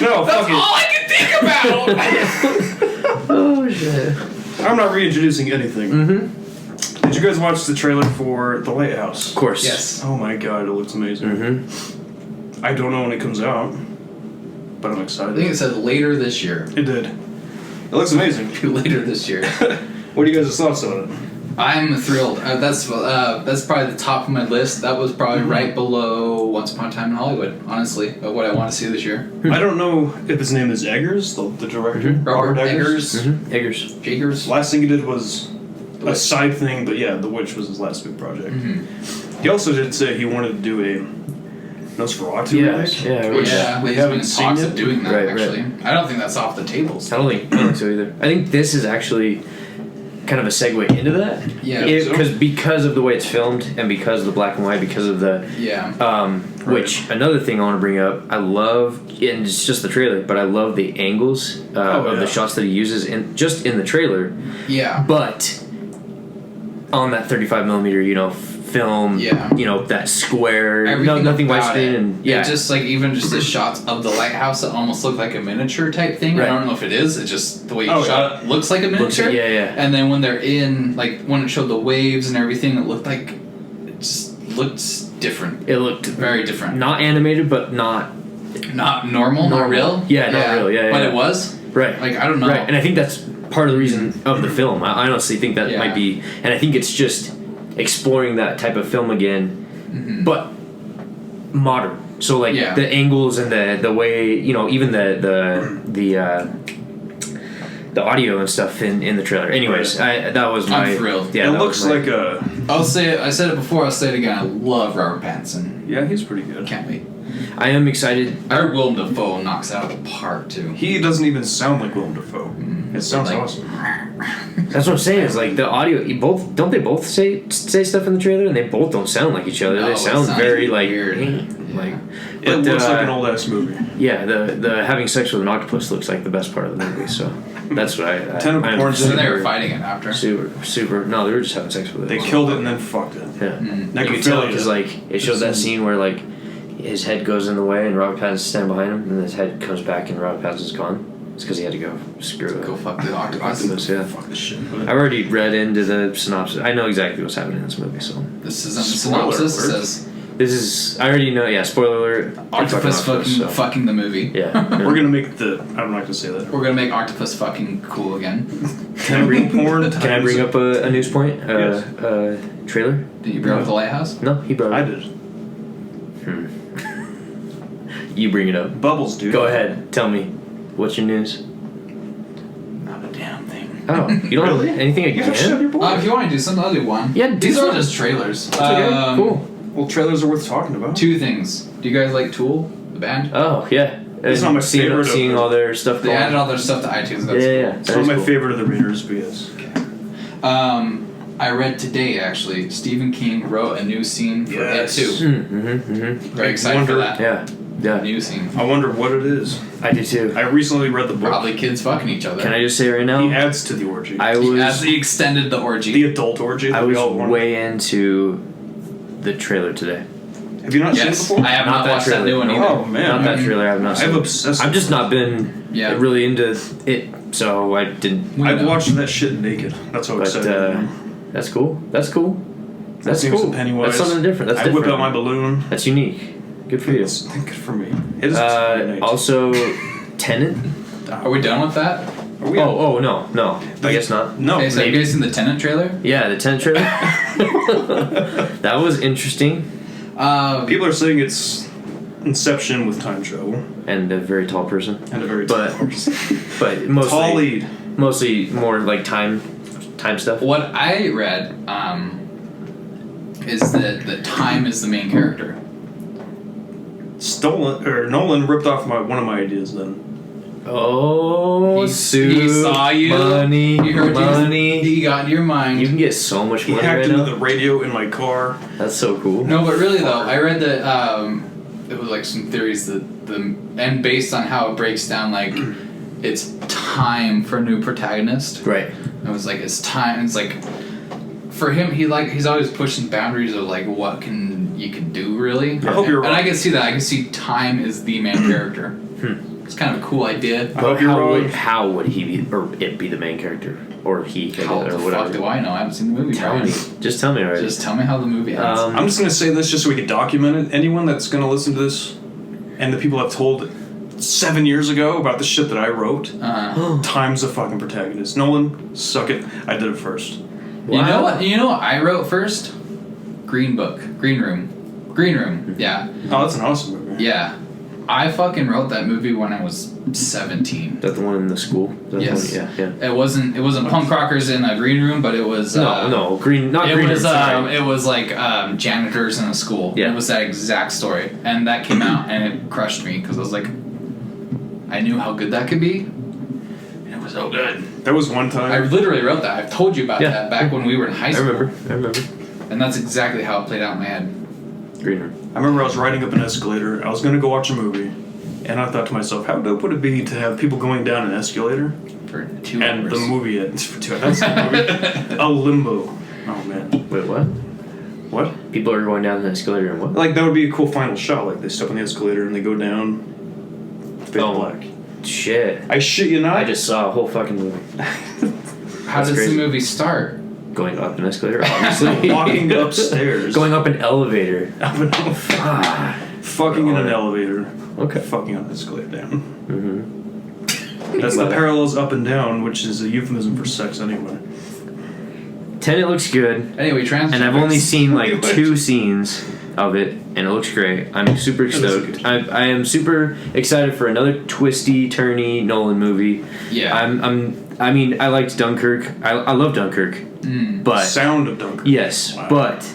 No, That's fuck it. all I can think about. Oh shit. I'm not reintroducing anything. Mm-hmm. Did you guys watch the trailer for The Lighthouse? Of course. Yes. Oh my god, it looks amazing. Mm-hmm. I don't know when it comes out, but I'm excited. I think it said later this year. It did. It looks amazing. Later this year. What are you guys' thoughts on it? I'm thrilled. That's probably the top of my list. That was probably right below Once Upon a Time in Hollywood, honestly, of what I want to see this year. I don't know if his name is Eggers, the director. Mm-hmm. Robert Eggers. Mm-hmm. Eggers. Jaegers. Last thing he did was a side thing, but yeah, The Witch was his last big project. Mm-hmm. He also did say he wanted to do a Nosferatu remake. Yeah, we he's haven't been in seen talks it. of doing that, Right, actually. I don't think that's off the tables. I don't think so either. I think this is actually kind of a segue into that. Yeah. Because of the way it's filmed and because of the black and white, because of the which another thing I want to bring up, I love, and it's just the trailer, but I love the angles of the shots that he uses in the trailer. Yeah. But on that 35 millimeter, film, that square, nothing widescreen, and It's just like even just the shots of the lighthouse that almost look like a miniature type thing. Right. I don't know if it is. It's just the way you shot it looks like a miniature. Yeah. And then when they're in, like when it showed the waves and everything, it looked different. It looked very different. Not animated, but not normal, not real. Yeah, not real. Yeah, but it was right. Like I don't know. Right, and I think that's part of the reason of the film. I honestly think that might be, and I think it's just exploring that type of film again, but modern. So like the angles and the way even the audio and stuff in the trailer. Anyways, that was my. I'm thrilled. Yeah, it looks like a. I'll say it. I said it before. I'll say it again. I love Robert Pattinson. Yeah, he's pretty good. Can't wait. I am excited. I heard Willem Dafoe knocks it out of the park too. He doesn't even sound like Willem Dafoe. It sounds awesome. That's what I'm saying. Is like the audio. Don't they both say stuff in the trailer, and they both don't sound like each other. No, they sound very weird. It looks like an old ass movie. Yeah, the having sex with an octopus looks like the best part of the movie. So that's what I. Tentacle porn. So they were fighting it after. Super. No, they were just having sex with it. They killed it and then fucked it. Yeah, you can tell because it shows that scene where his head goes in the way and Robert Pattinson's standing behind him, and his head comes back and Robert Pattinson's gone. It's because he had to go Go fuck the octopus. Yeah. Fuck this shit. I've already read into the synopsis. I know exactly what's happening in this movie. So this isn't the synopsis. It says. This is. I already know. Yeah. Spoiler alert. Octopus fucking the movie. Yeah. We're gonna make I'm not gonna say that. We're gonna make octopus fucking cool again. Can I bring up a news point? Yes. Trailer. Did you bring up the lighthouse? No, he brought it up. I did. You bring it up. Bubbles, dude. Go ahead. Tell me. What's your news? Not a damn thing. Oh, you don't have anything again? If you want to do something, I'll do one. Yeah, these are just trailers. Okay, cool. Well, trailers are worth talking about. Two things. Do you guys like Tool, the band? Oh, yeah. It's not my favorite. Seeing all their stuff. They added all their stuff to iTunes. That's yeah. It's not my favorite of the readers, but yes. Okay. I read today, actually, Stephen King wrote a new scene for It Too. Very excited for that. Yeah. New scene. I wonder what it is. I do too. I recently read the book. Probably kids fucking each other. Can I just say right now? He adds to the orgy. He extended the orgy. The adult orgy. I was way into the trailer today. Have you not seen it before? I have not watched that new one either. Oh man, not that trailer. I have not seen. I've just not been really into it, so I didn't. I've watched that shit naked. That's how excited. That's cool. That's cool. That's cool. Some Pennywise. That's something different. That's different. I whip out my balloon. That's unique. Good for you. Good for me. It is also, Tenet. Are we done with that? Oh no. I guess not. No. Okay, so have you guys seen the Tenet trailer? Yeah, the Tenet trailer. That was interesting. People are saying it's Inception with time travel and a very tall person. But mostly tall lead. Mostly more like time stuff. What I read is that the time is the main character. Nolan ripped off one of my ideas then. Oh, he saw you. Money. He heard money. He got in your mind. You can get so much money. He hacked into the radio in my car. That's so cool. No, but really though, I read that it was like some theories and based on how it breaks down, like it's time for a new protagonist. Right. It was like it's time. It's like for him, he's always pushing boundaries of like what you can do really. I hope you're right. And I can see that. I can see time is the main character. It's kind of a cool idea. But how would he be, or it be the main character, or he, How or the whatever? fuck do I know? I haven't seen the movie. Tell me. Just tell me already. Just tell me how the movie ends. I'm just gonna say this just so we can document it. Anyone that's gonna listen to this, and the people I've told 7 years ago about the shit that I wrote, time's a fucking protagonist. Nolan, suck it. I did it first. Wow. You know what I wrote first? Green Room. Yeah. Oh, that's an awesome movie. Yeah. I fucking wrote that movie when I was 17. Is that the one in the school? Yes. Yeah. It wasn't punk rockers in a green room, but it was No, green. Not it green. was room, it was like janitors in a school. Yeah. It was that exact story, and that came out and it crushed me because I was like, I knew how good that could be, and it was so good. There was one time. I literally wrote that. I've told you about that back when we were in high school. I remember. And that's exactly how it played out in my head. Green room. I remember I was riding up an escalator. I was gonna go watch a movie, and I thought to myself, how dope would it be to have people going down an escalator? For 2 And hours. the movie ends for 2 hours. That's the movie. A Limbo. Oh man. Wait, what? What? People are going down the escalator and what? Like that would be a cool final shot. Like they step on the escalator and they go down. Fade black. Shit. I shit you not. I just saw a whole fucking movie. How does crazy. the movie start? Going up an escalator, obviously. Walking upstairs. Going up an elevator. Up an fucking in an elevator. Okay. Fucking on an escalator down. Mm-hmm. That's the parallels up and down, which is a euphemism for sex anyway. Tenet looks good. Anyway, And I've only seen like 2 scenes of it, and it looks great. I'm super stoked. I am super excited for another twisty, turny Nolan movie. Yeah. I mean, I liked Dunkirk. I love Dunkirk. But Sound of Dunkirk. yes, Wow. but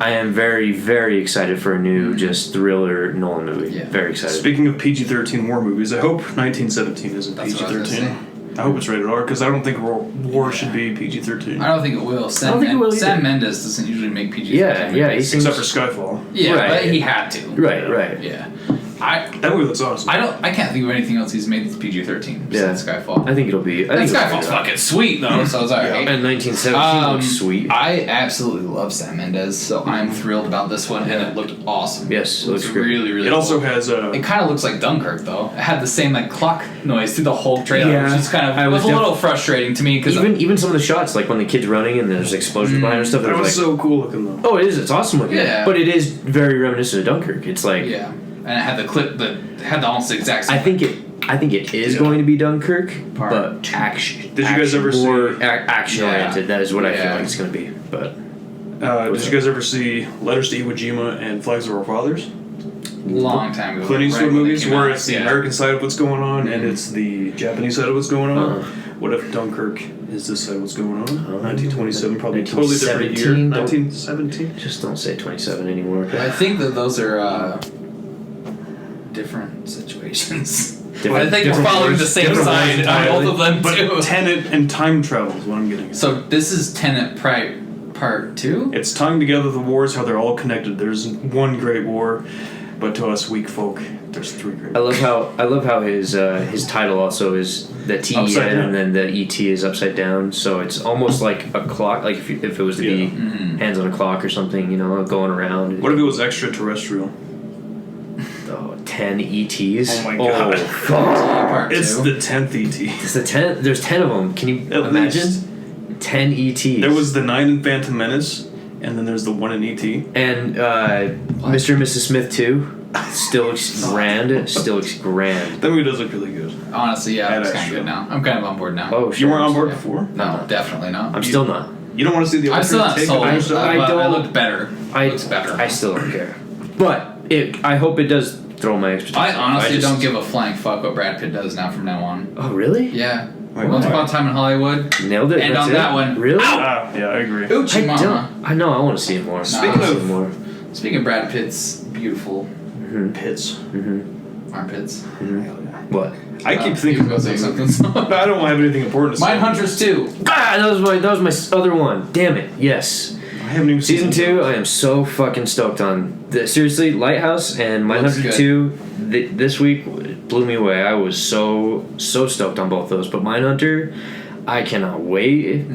I am very, very excited for a new just thriller Nolan movie. Yeah. Very excited. Speaking of PG-13 war movies, I hope 1917 isn't That's what I was PG-13. gonna I hope it's rated R because I don't think war should be PG-13. I don't think it will. don't think it will Sam either. Mendes doesn't usually make PG. Yeah, he seems... Except for Skyfall. Yeah, Right. but he had to. Right. Yeah. That movie looks awesome. I can't think of anything else he's made that's PG-13 besides Skyfall. I think it'll be... And Skyfall's fucking sweet though, so I was alright. And 1917 looks sweet. I absolutely love Sam Mendes, so I'm thrilled about this one, and it looked awesome. Yes, it looks looks good. really, really. It also cool. has It kind of looks like Dunkirk though. It had the same like clock noise through the whole trailer, Yeah, which is kind of I it was was a little frustrating to me because even some of the shots, like when the kid's running and there's explosions behind and stuff. that it was like, so cool looking though. oh, it is. It's awesome looking. Yeah. But it is very reminiscent of Dunkirk. It's like yeah, and it had the clip that had the almost exact same. I think it is going to be Dunkirk, Part but action. Did you guys ever more see- action oriented? That is what I feel Yeah. like it's going to be. But Did you guys ever see Letters to Iwo Jima and Flags of Our Fathers? long time ago. Clint Eastwood right when they movies came where out. it's the Yeah. American side of what's going on and it's the Japanese side of what's going on. Uh-huh. What if Dunkirk is this side of what's going on? Oh. 1927, probably a totally different year. 1917, 1917. just don't say 27 anymore. I think that those are different situations. Different- I think we're different following wars, the same different side wars on both of them But too. Tenet and time travel is what I'm getting at. So this is Tenet Part 2? It's tying together the wars, how they're all connected. There's one great war, but to us weak folk, there's 3 great I wars. love how his title also is the T Upside down. and then the ET is upside down, so it's almost like a clock. Like if it was to be hands on a clock or something, going around. What if it was extraterrestrial? 10 ETs. Oh my god. Part 2. It's the 10th ET. It's the 10. There's 10 of them. Can you At imagine? least. 10 ETs. There was the 9 in Phantom Menace, and then there's the 1 in ET. And Mr. and Mrs. Smith too. Still looks grand. Still looks grand. That movie does look really good. Honestly, yeah, That it's kind of extra. good now. I'm kind of on board now. Oh shit. You weren't on board Yeah. before? No, definitely not. I'm still not. You don't want to see the I'm still not alternate take sold. of I- yourself? I But don't- it looked better. I looks better. I still don't care. But I hope it does throw my expertise. I honestly just- don't give a flying fuck what Brad Pitt does now from now on. Oh really? Yeah. Wait, Once why? Upon a Time in Hollywood. Nailed it. And that's on it? that one- Really? Ah, yeah, I agree. Oochie I Mama. don't. I know. I want to see it more. Speaking I wanna see of- it more. Speaking of Brad Pitt's beautiful Pits. armpits. What? I keep You thinking was about gonna say something. something. But I don't have anything important to say. Mindhunters 2. Ah, that was my other one. Damn it. Yes. I haven't even Season seen 2, I am so fucking stoked on. Seriously, Lighthouse and Looks Mindhunter good. 2 this week blew me away. I was so stoked on both those. But Mindhunter, I cannot wait,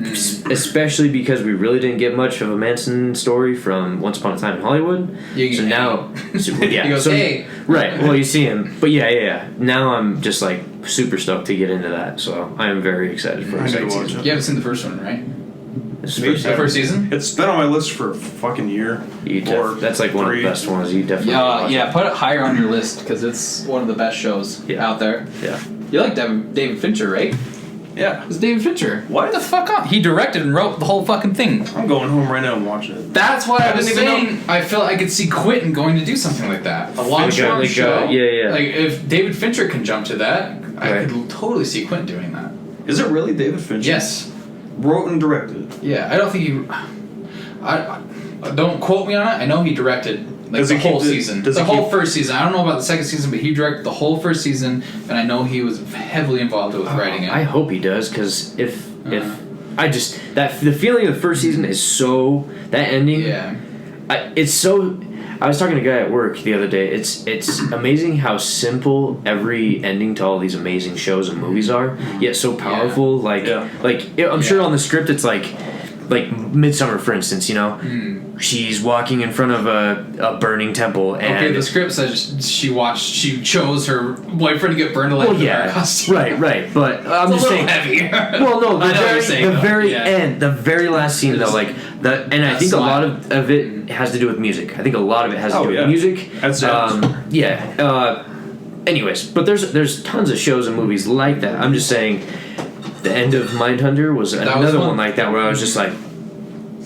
especially because we really didn't get much of a Manson story from Once Upon a Time in Hollywood. So now, he goes, hey. Right, well, you see him. But yeah. Now I'm just like super stoked to get into that. So I am very excited for the second season. You haven't seen the first one, right? The first season? It's been on my list for a fucking year. That's like one of the best ones. You definitely put it higher on your list because it's one of the best shows out there. Yeah. You like David Fincher, right? Yeah. It's David Fincher. What the fuck on? He directed and wrote the whole fucking thing. I'm going home right now and watching it. That's why I was saying I felt I could see Quentin going to do something like that. A long-form show. Yeah. Like, if David Fincher can jump to that, I could totally see Quentin doing that. Is it really David Fincher? Yes. Wrote and directed. Yeah, I don't think he... I don't quote me on it. I know he directed the whole season. The whole first season. I don't know about the second season, but he directed the whole first season, and I know he was heavily involved with writing it. I hope he does, because if I just... the feeling of the first season is so... That ending... Yeah. It's so... I was talking to a guy at work the other day. It's amazing how simple every ending to all these amazing shows and movies are, yet so powerful. I'm sure on the script it's like Midsummer, for instance. You know, she's walking in front of a burning temple. And the script says she chose her boyfriend to get burned alive. Right. But I'm just saying. Heavy. Well, no, the very end, the very last scene though, and I think a lot of it has to do with music. I think a lot of it has to do with music. That's anyways, but there's tons of shows and movies like that. I'm just saying, the end of Mindhunter was another one like that where I was just like,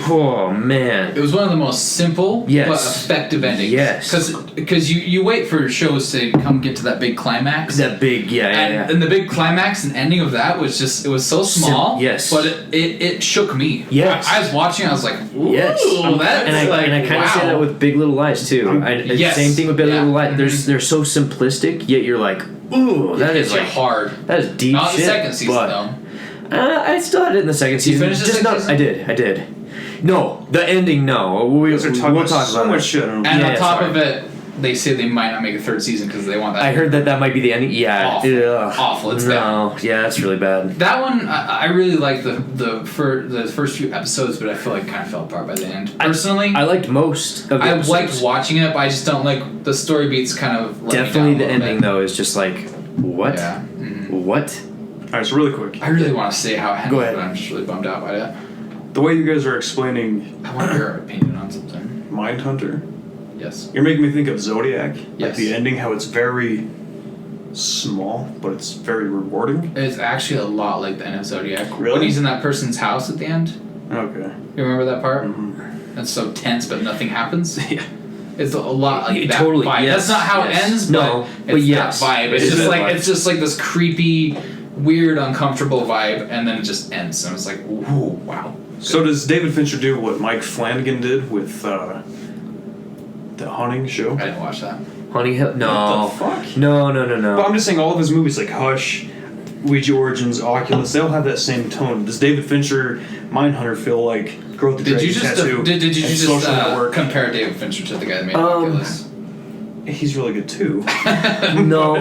oh man. It was one of the most simple but effective endings. Yes. Because you wait for shows to come get to that big climax. That big, And the big climax and ending of that was just, it was so small. Yes. But it shook me. Yes. I was watching, I was like, ooh, yes. that's and I kind of say that with Big Little Lies too. Same thing with Big Little Lies. They're so simplistic, yet you're like, ooh, that is like hard. That is deep. Not shit, the second season though. I still had it in the second season. You finished the second season? I did. No, the ending. No, we'll talk about so much shit. And on top of it, they say they might not make a third season because they want that. I heard that might be the ending. Yeah, awful. It's bad. Yeah, that's really bad. That one, I really liked the first few episodes, but I feel like it kind of fell apart by the end. Personally, I liked most of the episodes. Liked watching it, but I just don't like the story beats. Kind of definitely the ending though is just like what? Yeah. What? All right, so really quick. I really want to say how it ended, Go ahead. but I'm just really bummed out by it. The way you guys are explaining... I want your opinion on something. Mindhunter? Yes. You're making me think of Zodiac. Yes. Like the ending, how it's very small, but it's very rewarding. It's actually a lot like the end of Zodiac. Really? When he's in that person's house at the end. Okay. You remember that part? Mm-hmm. That's so tense, but nothing happens. Yeah. It's a lot like that totally, vibe. yes, That's not how it ends, but it's that vibe. It's just like this creepy, weird, uncomfortable vibe, and then it just ends. And it's like, ooh, wow. So does David Fincher do what Mike Flanagan did with the Haunting show? I didn't watch that. Haunting Hill? No. What the fuck? No. But I'm just saying all of his movies like Hush, Ouija Origins, Oculus, they all have that same tone. Does David Fincher Mindhunter feel like Growth the Dragon Tattoo? Did you just Social Network? compare David Fincher to the guy that made Oculus? He's really good too. No.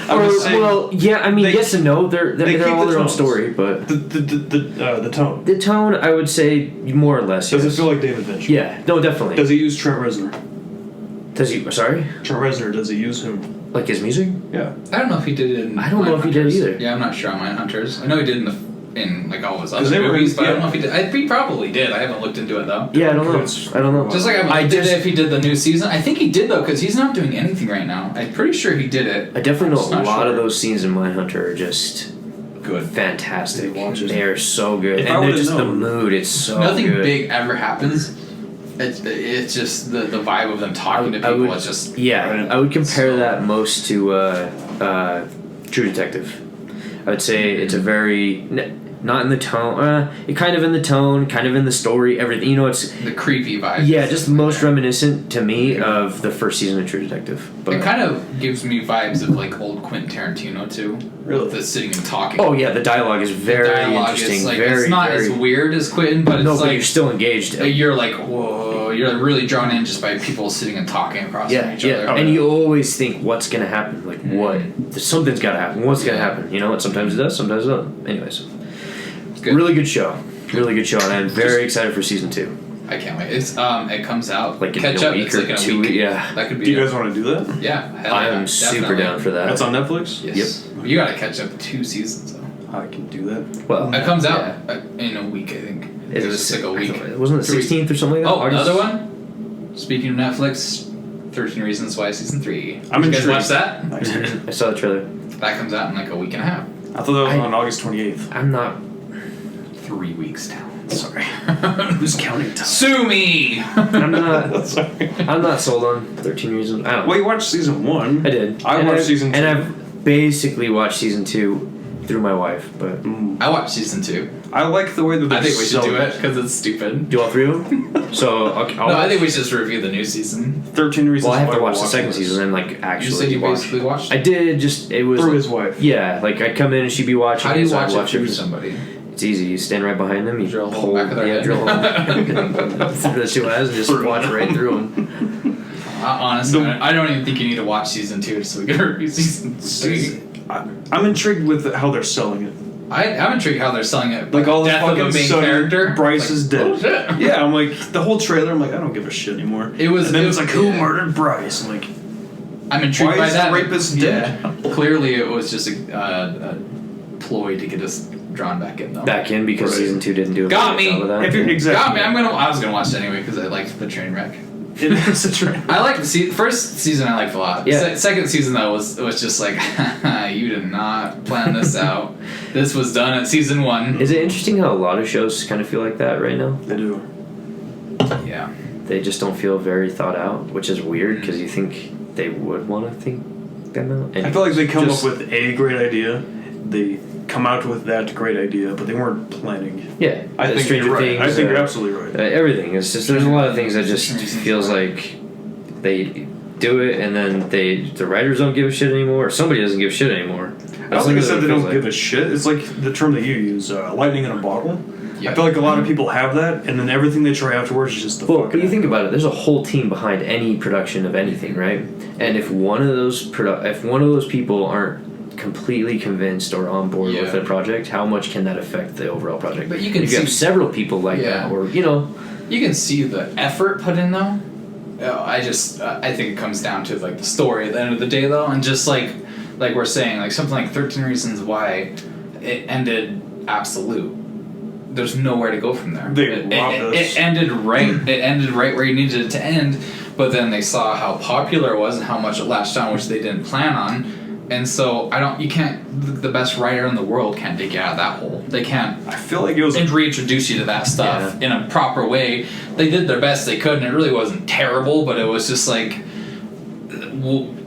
I mean, yes and no. They're all their own tones. Story, but the tone. The tone, I would say, more or less. Does it feel like David Fincher? Yeah. No, definitely. Does he use Trent Reznor? Does he? Sorry. Trent Reznor. Does he use him? Like his music? Yeah. I don't know if he did it. I don't know if he did either. Yeah, I'm not sure on Mindhunters. I know he did in like all his other movies, but I don't know if he did. He probably did. I haven't looked into it though. Yeah, I don't know. Just like I did if he did the new season. I think he did though, because he's not doing anything right now. I'm pretty sure he did it. I definitely know a lot of those scenes in Mindhunter are just good, fantastic. They are so good, and they're just the mood. It's so nothing good. big ever happens. It's just the vibe of them talking to people. It's just I would compare that most to True Detective. I would say it's a very not in the tone, kind of in the tone, kind of in the story, everything. You know, it's the creepy vibe. Yeah, just most reminiscent to me of the first season of True Detective. But it kind of gives me vibes of like old Quentin Tarantino too. Really, the sitting and talking. Oh yeah, the dialogue is very interesting. Is like, very, it's not very, as weird as Quentin, but it's but you're still engaged. You're like, whoa, you're really drawn in just by people sitting and talking across from each other. And you always think, what's gonna happen? Like what? Something's gotta happen. What's gonna happen? You know, and sometimes it does, sometimes it doesn't. Anyways. Good. Really good show. Really good show, and I'm very excited for season 2. I can't wait. It's it comes out like in catch a up. week It's or like in a 2 week. weeks. Yeah. That could be. Do you guys want to do that? Yeah, I am super down for that. That's on Netflix. Yes. Yep. You gotta catch up 2 seasons though. I can do that. Well, It comes out in a week, I think. It was just like a week. Wasn't it 16th or something like that? Oh, another one. Speaking of Netflix, 13 Reasons Why season 3. I'm Did you guys intrigued. watch that? I saw the trailer. That comes out in like a week and a half. I thought that was on August 28th. I'm not. 3 weeks now. Sorry. Who's counting time? Sue me! I'm not. Sorry. I'm not sold on 13 Reasons. I don't know. Well, you watched season 1. I did. I watched season 2. And I've basically watched season 2 through my wife, but I watched season 2. I like the way that they I think we should do it because it's stupid. do all 3 of them. So okay, No, I think we should just review the new season. 13 Reasons Well, I have Why to watch the we're second watching season and like actually. You said you watch. basically watched I it. did. Just it was Through like, his wife. Yeah, like I'd come in and she'd be watching. How do you so I'd watch it through everything. somebody? It's easy. You stand right behind them. You Drill a hole back of their head. drill a hole through the 2 eyes and just watch right through them. Honestly, I don't even think you need to watch season 2 so we can review season 3. I'm intrigued with how they're selling it. I'm intrigued how they're selling it. Like all the death of fucking a main sudden, character. Bryce Like, is dead. oh, shit. Yeah, I'm like the whole trailer. I'm like, I don't give a shit anymore. It was. And then it it's was like, who yeah. murdered Bryce? I'm like, I'm intrigued why by is that. the rapist dead? Yeah. Clearly, it was just a ploy to get us drawn back in, though. Back in because Right. season 2 didn't do a Got good me! job of that. If you're exactly, Got me. I was gonna watch it anyway because I liked the train wreck. it is a trend. I liked the first season. I liked a lot. Yeah. Second season though was just like you did not plan this out. This was done at season 1. Is it interesting how a lot of shows kind of feel like that right now? They do. Yeah. They just don't feel very thought out, which is weird because you think they would want to think them out. And I feel like they come just- up with a great idea. They come out with that great idea, but they weren't planning. Yeah, I think Stranger you're right. Things. I think you're absolutely right. Everything. It's just there's a lot of things that just feels like they do it and then the writers don't give a shit anymore, or somebody doesn't give a shit anymore. I don't think I said they don't give a shit. It's like the term that you use, lightning in a bottle. Yep. I feel like a lot of people have that, and then everything they try afterwards is just the Well, fucking. but you think about it. There's a whole team behind any production of anything, right? And if one of those people aren't completely convinced or on board with a project, how much can that affect the overall project? But you can if you have see- several people like that, or you can see the effort put in though. I think it comes down to like the story at the end of the day though, and just like we're saying, like something like 13 Reasons Why it ended absolute. There's nowhere to go from there. It ended right. It ended right where you needed it to end, but then they saw how popular it was and how much it latched on, which they didn't plan on. And so the best writer in the world can't dig you out of that hole. They can't. I feel like it was. And reintroduce you to that stuff in a proper way. They did their best they could, and it really wasn't terrible, but it was just like,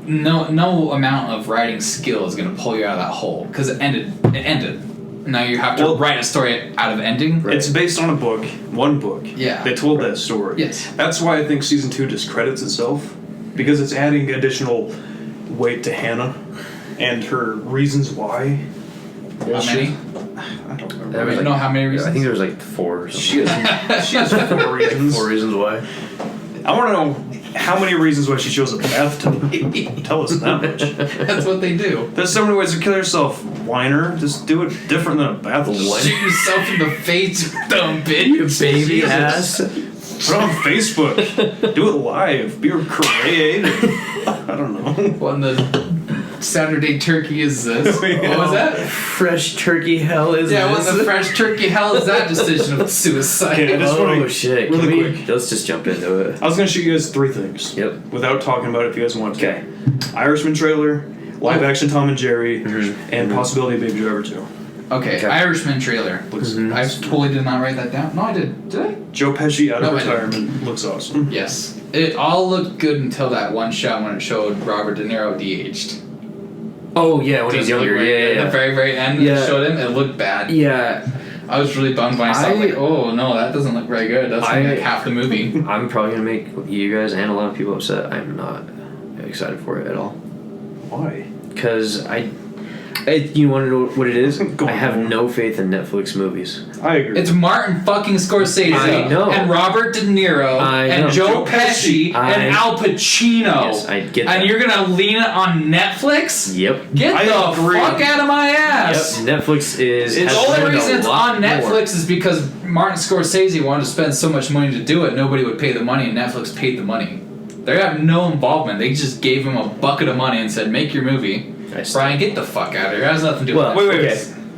no amount of writing skill is going to pull you out of that hole because it ended. Now you have to write a story out of ending. Right. It's based on one book. Yeah. They told that story. Yes. That's why I think season 2 discredits itself, because it's adding additional weight to Hannah and her reasons why. How many? I don't remember. I don't know how many reasons. I think there was like 4 or something. She has 4 reasons. 4 reasons why. I want to know how many reasons why she chose a bathtub. Tell us that much. That's what they do. There's so many ways to kill yourself, whiner. Just do it different than a bathtub. Shoot yourself in the face, you dumb bitch. You baby ass. Put it on Facebook. Do it live. Be creative. I don't know. When the Saturday turkey is this? What was that? Fresh turkey hell is Yeah, this? when the fresh turkey hell is that decision of suicide? Okay, I just wanna- shit. really Can we- quick. Let's just jump into it. I was going to shoot you guys 3 things. Yep. Without talking about it if you guys want to. Okay. Irishman trailer, live action Tom and Jerry, and possibility of Baby Driver 2. Okay, Irishman trailer. I totally did not write that down. No, I did. Did I? Joe Pesci out of No, I didn't. retirement looks awesome. Yes. It all looked good until that one shot when it showed Robert De Niro de-aged. Oh, yeah, when he's Does it look younger. right- Yeah. At the very, very end, when it showed him, it looked bad. Yeah. I was really bummed by myself. Like, oh, no, that doesn't look very good. That's like half the movie. I'm probably going to make you guys and a lot of people upset. I'm not excited for it at all. Why? Because You want to know what it is? Go I have on. no faith in Netflix movies. I agree. It's Martin fucking Scorsese. I know. And Robert De Niro. I and know. Joe Pesci. And Al Pacino. Yes, I get that. And you're gonna lean it on Netflix? Yep. Get I the agree. fuck out of my ass. Yep. Netflix is. The has only learned reason a it's lot on Netflix more. is because Martin Scorsese wanted to spend so much money to do it, nobody would pay the money, and Netflix paid the money. They have no involvement. They just gave him a bucket of money and said, make your movie. Brian, get the fuck out of here. It has nothing to do with that. Wait.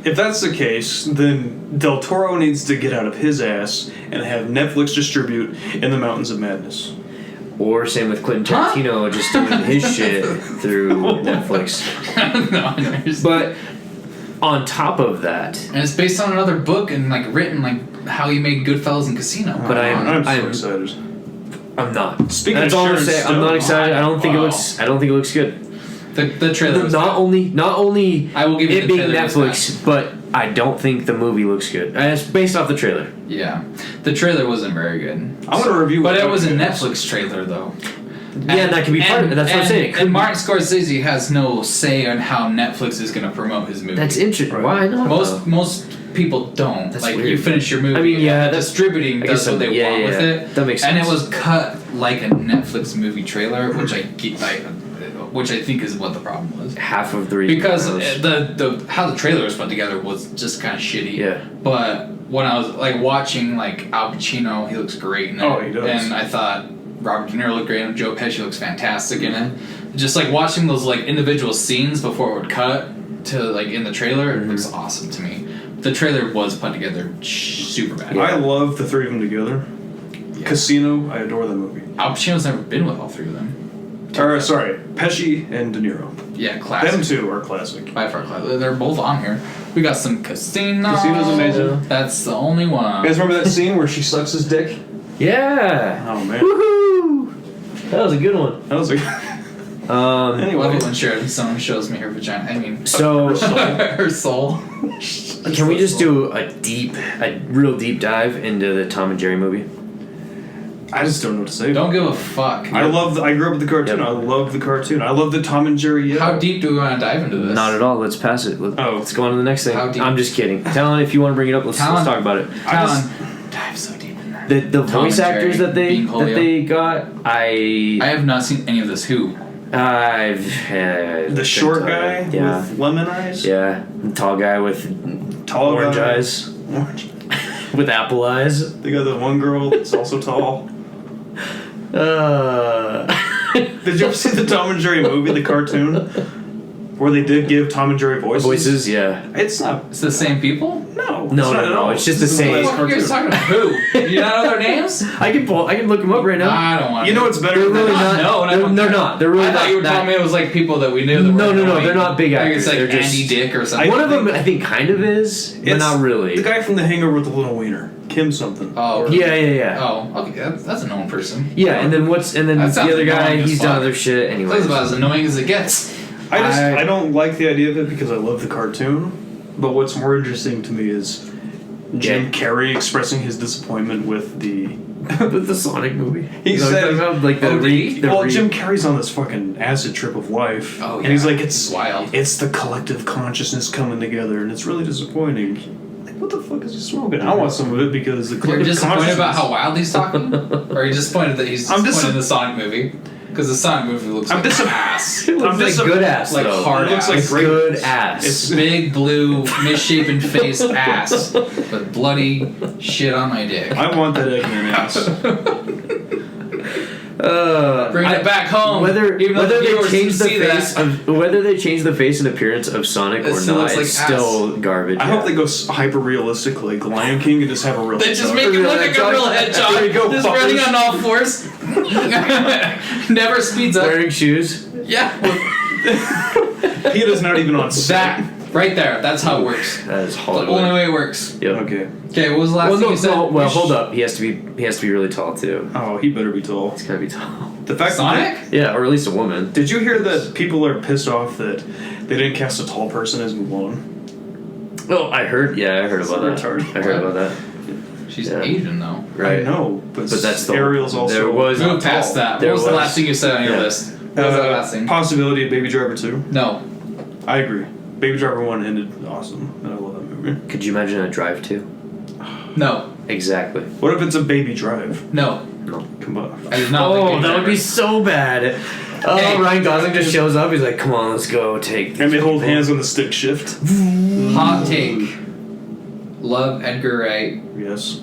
If that's the case, then Del Toro needs to get out of his ass and have Netflix distribute In the Mountains of Madness. Or same with Quentin Tarantino just doing his shit through Netflix. But on top of that, and it's based on another book and like written like how he made Goodfellas and Casino. But I'm so excited. I'm not. Speaking That's of all I'm Sharon saying. I'm Stone, not excited. I don't think it looks. I don't think it looks good. The trailer. Was not only I will give you it the being trailer Netflix, but I don't think the movie looks good. It's based off the trailer. Yeah, the trailer wasn't very good. I want to review, but it was a Netflix trailer though. And that can be part of it. That's what I'm saying. And Martin Scorsese has no say on how Netflix is going to promote his movie. That's interesting. Why not? Most people don't. That's like weird. You finish your movie. I mean, yeah, distributing does what they want with it. That makes sense. And it was cut like a Netflix movie trailer, which I think is what the problem was. Half of the reason because the how the trailer was put together was just kind of shitty. Yeah. But when I was like watching like Al Pacino, he looks great in it. Oh, he does. And I thought Robert De Niro looked great, and Joe Pesci looks fantastic in it. Just like watching those like individual scenes before it would cut to like in the trailer, it looks awesome to me. The trailer was put together super bad. I love the three of them together. Yeah. Casino, I adore that movie. Al Pacino's never been with all three of them. Sorry, Pesci and De Niro. Yeah, classic. Them two are classic. By far classic. They're both on here. We got some Casino. Casino's amazing. That's the only one. You guys remember that scene where she sucks his dick? Yeah. Oh man. Woohoo! That was a good one. That was a. Anyway, love it when someone shows me her vagina. I mean, so her soul. Can we just do a real deep dive into the Tom and Jerry movie? I just don't know what to say. Don't give a fuck. I grew up with the cartoon. Yep. I love the cartoon. I love the Tom and Jerry. Yeah. How deep do we want to dive into this? Not at all. Let's pass it. Let's go on to the next thing. How deep? I'm just kidding. Talon, if you want to bring it up, let's talk about it. Talon, dive so deep in that. The voice actors that they got, I have not seen any of this. Who? The short guy with lemon eyes. Yeah, the tall guy with orange eyes. With apple eyes. They got the one girl that's also tall. Did you ever see the Tom and Jerry movie, the cartoon, where they did give Tom and Jerry voices? Voices, yeah. It's not. It's the same people. No. It's just the same. What are you guys talking about? Who? Do you not know their names? I can look them up right now. I don't want. You know what's better? They're really not. They're not. They're really not. I thought you were telling me it was like people that we knew. That no. They're not big actors. It's like they're Andy Dick or something. One of them, I think, kind of is, but not really. The guy from The Hangover with the little wiener, Kim something. Oh, yeah. Oh, okay, that's a known person. Yeah, and then the other guy, he's done other shit anyway. That's about as annoying as it gets. I don't like the idea of it because I love the cartoon, but what's more interesting to me is Jim Carrey expressing his disappointment with the Sonic movie. He said, Jim Carrey's on this fucking acid trip of life, and he's like, it's wild. It's the collective consciousness coming together, and it's really disappointing. Like, what the fuck is he smoking? I want some of it because the collective consciousness. You're disappointed about how wild he's talking, or are you disappointed that he's disappointed in the Sonic movie? Because the Sonic movie looks like ass. It looks like good ass, like though. hard. It looks like great good ass. It's big blue misshapen face ass, but bloody shit on my dick. I want that Eggman ass. Bring it back home. Whether they change the face and appearance of Sonic or not, it's still garbage. I hope they go hyper realistic, like Lion King, and just have a real. They just make him look like a real hedgehog. There you go, just running on all fours. Never speeds up. Wearing shoes. Yeah. Peter's not even on set. That right there. That's how it works. That is hard. The only way it works. Yep. Okay. Okay. What was the last thing you said? Hold up. He has to be really tall too. Oh, he better be tall. He's gotta be tall. The fact Sonic? Yeah, or at least a woman. Did you hear that people are pissed off that they didn't cast a tall person as Mulan? Oh, I heard about that. I heard about that. She's Asian though. Right. I know, but that's the Ariel's also. There was move past that. What was the last thing you said on your list? What was that last thing? Possibility of Baby Driver 2. No. I agree. Baby Driver 1 ended awesome, and I love that movie. Could you imagine a Drive 2? No. Exactly. What if it's a Baby Drive? No. Come on. I did not think that would be so bad. Oh, Hey. Ryan Gosling just shows up. He's like, "Come on, let's go take." And they hold hands on the stick shift. Hot take. Love Edgar Wright. Yes.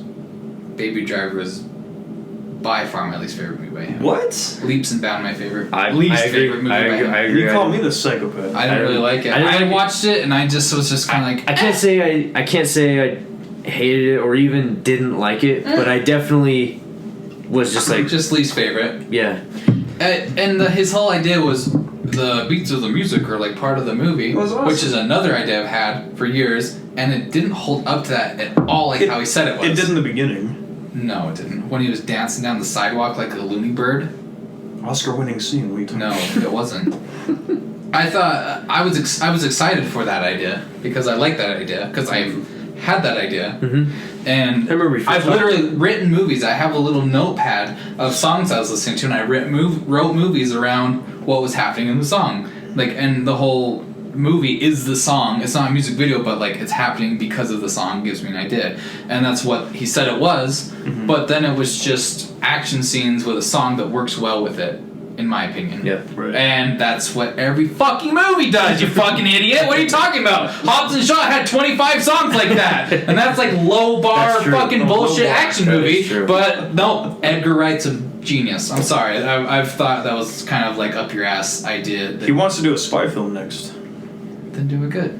Baby Driver is by far my least favorite movie by him. What? Leaps and Bounds my favorite. I least agree. favorite movie by him. I agree. You call me the psychopath. I didn't really like it. I watched it and I just was just kind of like. I can't say I hated it or even didn't like it, but I definitely was just like just least favorite. Yeah. And his whole idea was the beats of the music are like part of the movie, awesome. which is another idea I've had for years, and it didn't hold up to that at all, like how he said it was. It did in the beginning. No, it didn't. When he was dancing down the sidewalk like a loony bird. Oscar-winning scene. What are you talking about? No, it wasn't. I thought I was excited for that idea because I like that idea because I've had that idea. Mm-hmm. And I've literally written movies. I have a little notepad of songs I was listening to, and I wrote movies around what was happening in the song. Like, and the whole movie is the song. It's not a music video, but like it's happening because of the song. Gives me an idea, and that's what he said it was. Mm-hmm. But then it was just action scenes with a song that works well with it. In my opinion. Yeah. Right. And that's what every fucking movie does, you fucking idiot. What are you talking about? Hobbs and Shaw had 25 songs like that. And that's like low bar fucking bullshit action movie. But no, Edgar Wright's a genius. I'm sorry. I've thought that was kind of like up your ass idea. He wants to do a spy film next. Then do it good.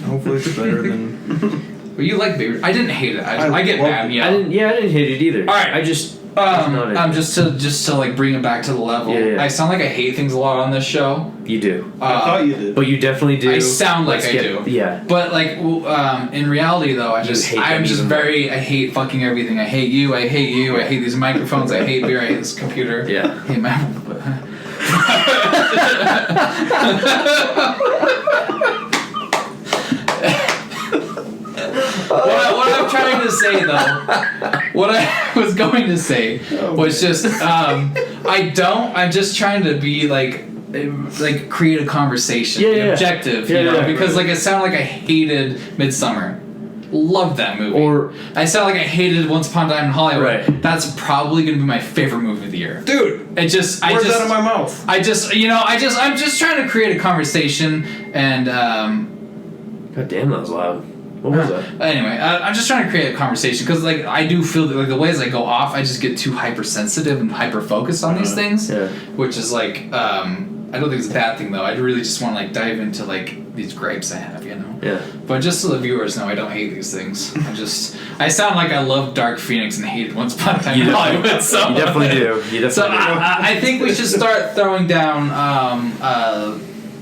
Hopefully it's better than... Well, you like Baby. I didn't hate it. I get mad. Yeah. I didn't hate it either. All right. I just... just to like bring it back to the level. Yeah. I sound like I hate things a lot on this show. You do. I thought you did. But you definitely do. I sound like I do. Yeah. But like in reality though, I hate fucking everything. I hate you. I hate you. I hate these microphones. I hate beer. I hate this computer. Yeah. I hate my. What I'm trying to say though, what I was going to say was just I'm just trying to be like create a conversation, objective, you know, because like it sounded like I hated Midsummer. Loved that movie. Or I sound like I hated Once Upon a Time in Hollywood. Right. That's probably gonna be my favorite movie of the year, dude. Words out of my mouth. I'm just trying to create a conversation and God damn, that was loud. What was that? Anyway, I'm just trying to create a conversation because, like, I do feel that, like, the ways I go off, I just get too hypersensitive and hyper-focused on these things, which is, like, I don't think it's a bad thing, though. I really just want to, like, dive into, like, these gripes I have, you know? Yeah. But just so the viewers know, I don't hate these things. I sound like I love Dark Phoenix and hated Once Upon a Time in Hollywood, so... You definitely do. So I think we should start throwing down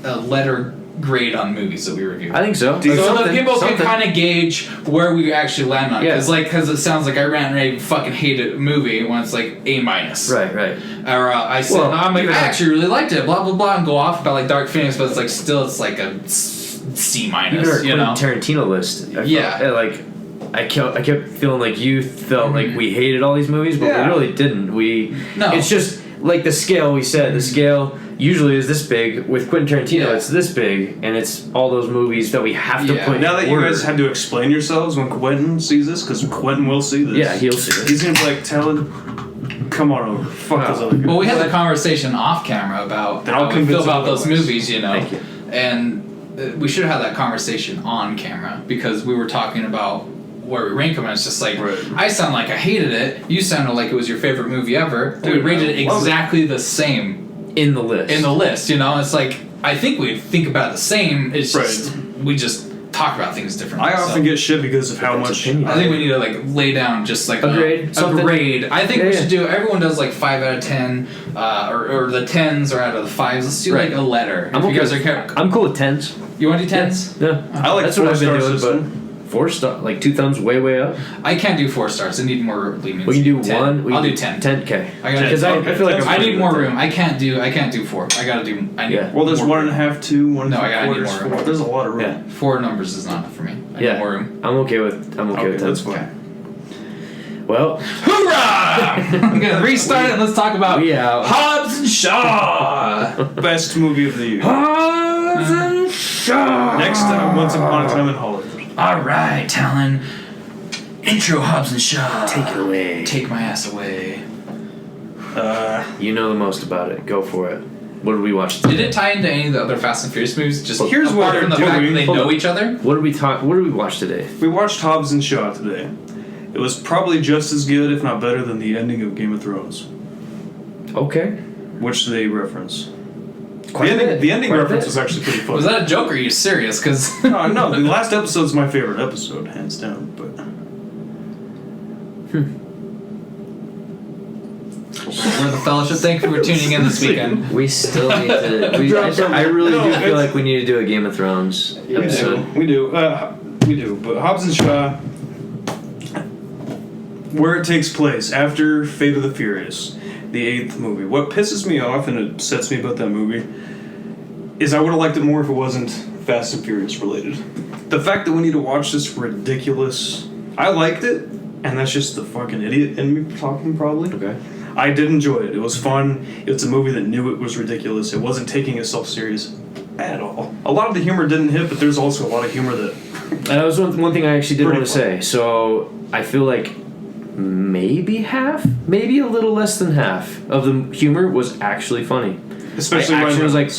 a letter grade on movies that we review. I think so. So that people can kind of gauge where we actually land on it. Because it sounds like I ran and I fucking hated a movie when it's like A-. Right. Or I said, I actually really liked it, blah, blah, blah, and go off about like Dark Phoenix, but it's like still, it's like a C-, you know? Tarantino list. I kept feeling like you felt like we hated all these movies, but we really didn't. It's just like the scale we said. The scale usually is this big. With Quentin Tarantino, it's this big, and it's all those movies that we have to put. Now that you guys had to explain yourselves when Quentin sees this, because Quentin will see this. Yeah, he'll see it. He's gonna be like, "Talon, come on over. Fuck those other people." Well, we had the conversation off camera about how we feel about those movies, you know. Thank you. And we should have had that conversation on camera because we were talking about where we rank them, and it's just like, I sound like I hated it. You sounded like it was your favorite movie ever. We rated it exactly the same. In the list, you know, it's like I think we think about it the same. It's just we just talk about things differently. I often get shit because of how much. I think we need to like lay down just like a grade. A grade. I think we should do. Everyone does like 5 out of 10, or the 10s are out of the 5s. Let's do like a letter. I'm cool with 10s. You want to do 10s? Yeah. I like that's what I've been doing, system. but 4 star, like 2 thumbs way up. I can't do 4 stars. I need more leniency. We can do 10. 1. I'll do 10. 10K. Because I feel like I need more room. I can't do 4. I gotta do. Well, there's 1.5, 2, 1. No, I need more room. 4. There's a lot of room. Yeah. 4 numbers is not enough for me. I need more room. I'm okay with 10. That's fine. Well, hoorah! I'm gonna restart it and let's talk about Hobbs and Shaw. Best movie of the year. Hobbs and Shaw. Shaw. Next time, Once Upon a Time in Hollywood. All right, Talon. Intro Hobbs and Shaw. Take it away. Take my ass away. You know the most about it. Go for it. What did we watch today? Did it tie into any of the other Fast and Furious movies? Just here's what apart from the they're fact that doing. they know each other? What did we watch today? We watched Hobbs and Shaw today. It was probably just as good, if not better, than the ending of Game of Thrones. Okay. Which they reference. The ending reference was actually pretty funny. Was that a joke or are you serious? Because no, the last episode's my favorite episode, hands down. But we're the Fellowship. Thank you for tuning in this weekend. We still need to. I really do feel like we need to do a Game of Thrones episode. We do. But Hobbs and Shaw, where it takes place after Fate of the Furious, the 8th movie. What pisses me off and upsets me about that movie is I would have liked it more if it wasn't Fast and Furious related. The fact that we need to watch this ridiculous... I liked it, and that's just the fucking idiot in me talking, probably. Okay. I did enjoy it. It was fun. It's a movie that knew it was ridiculous. It wasn't taking itself serious at all. A lot of the humor didn't hit, but there's also a lot of humor that... And that was one thing I actually did want to say. So, I feel like maybe a little less than half of the humor was actually funny. Especially I actually when was like...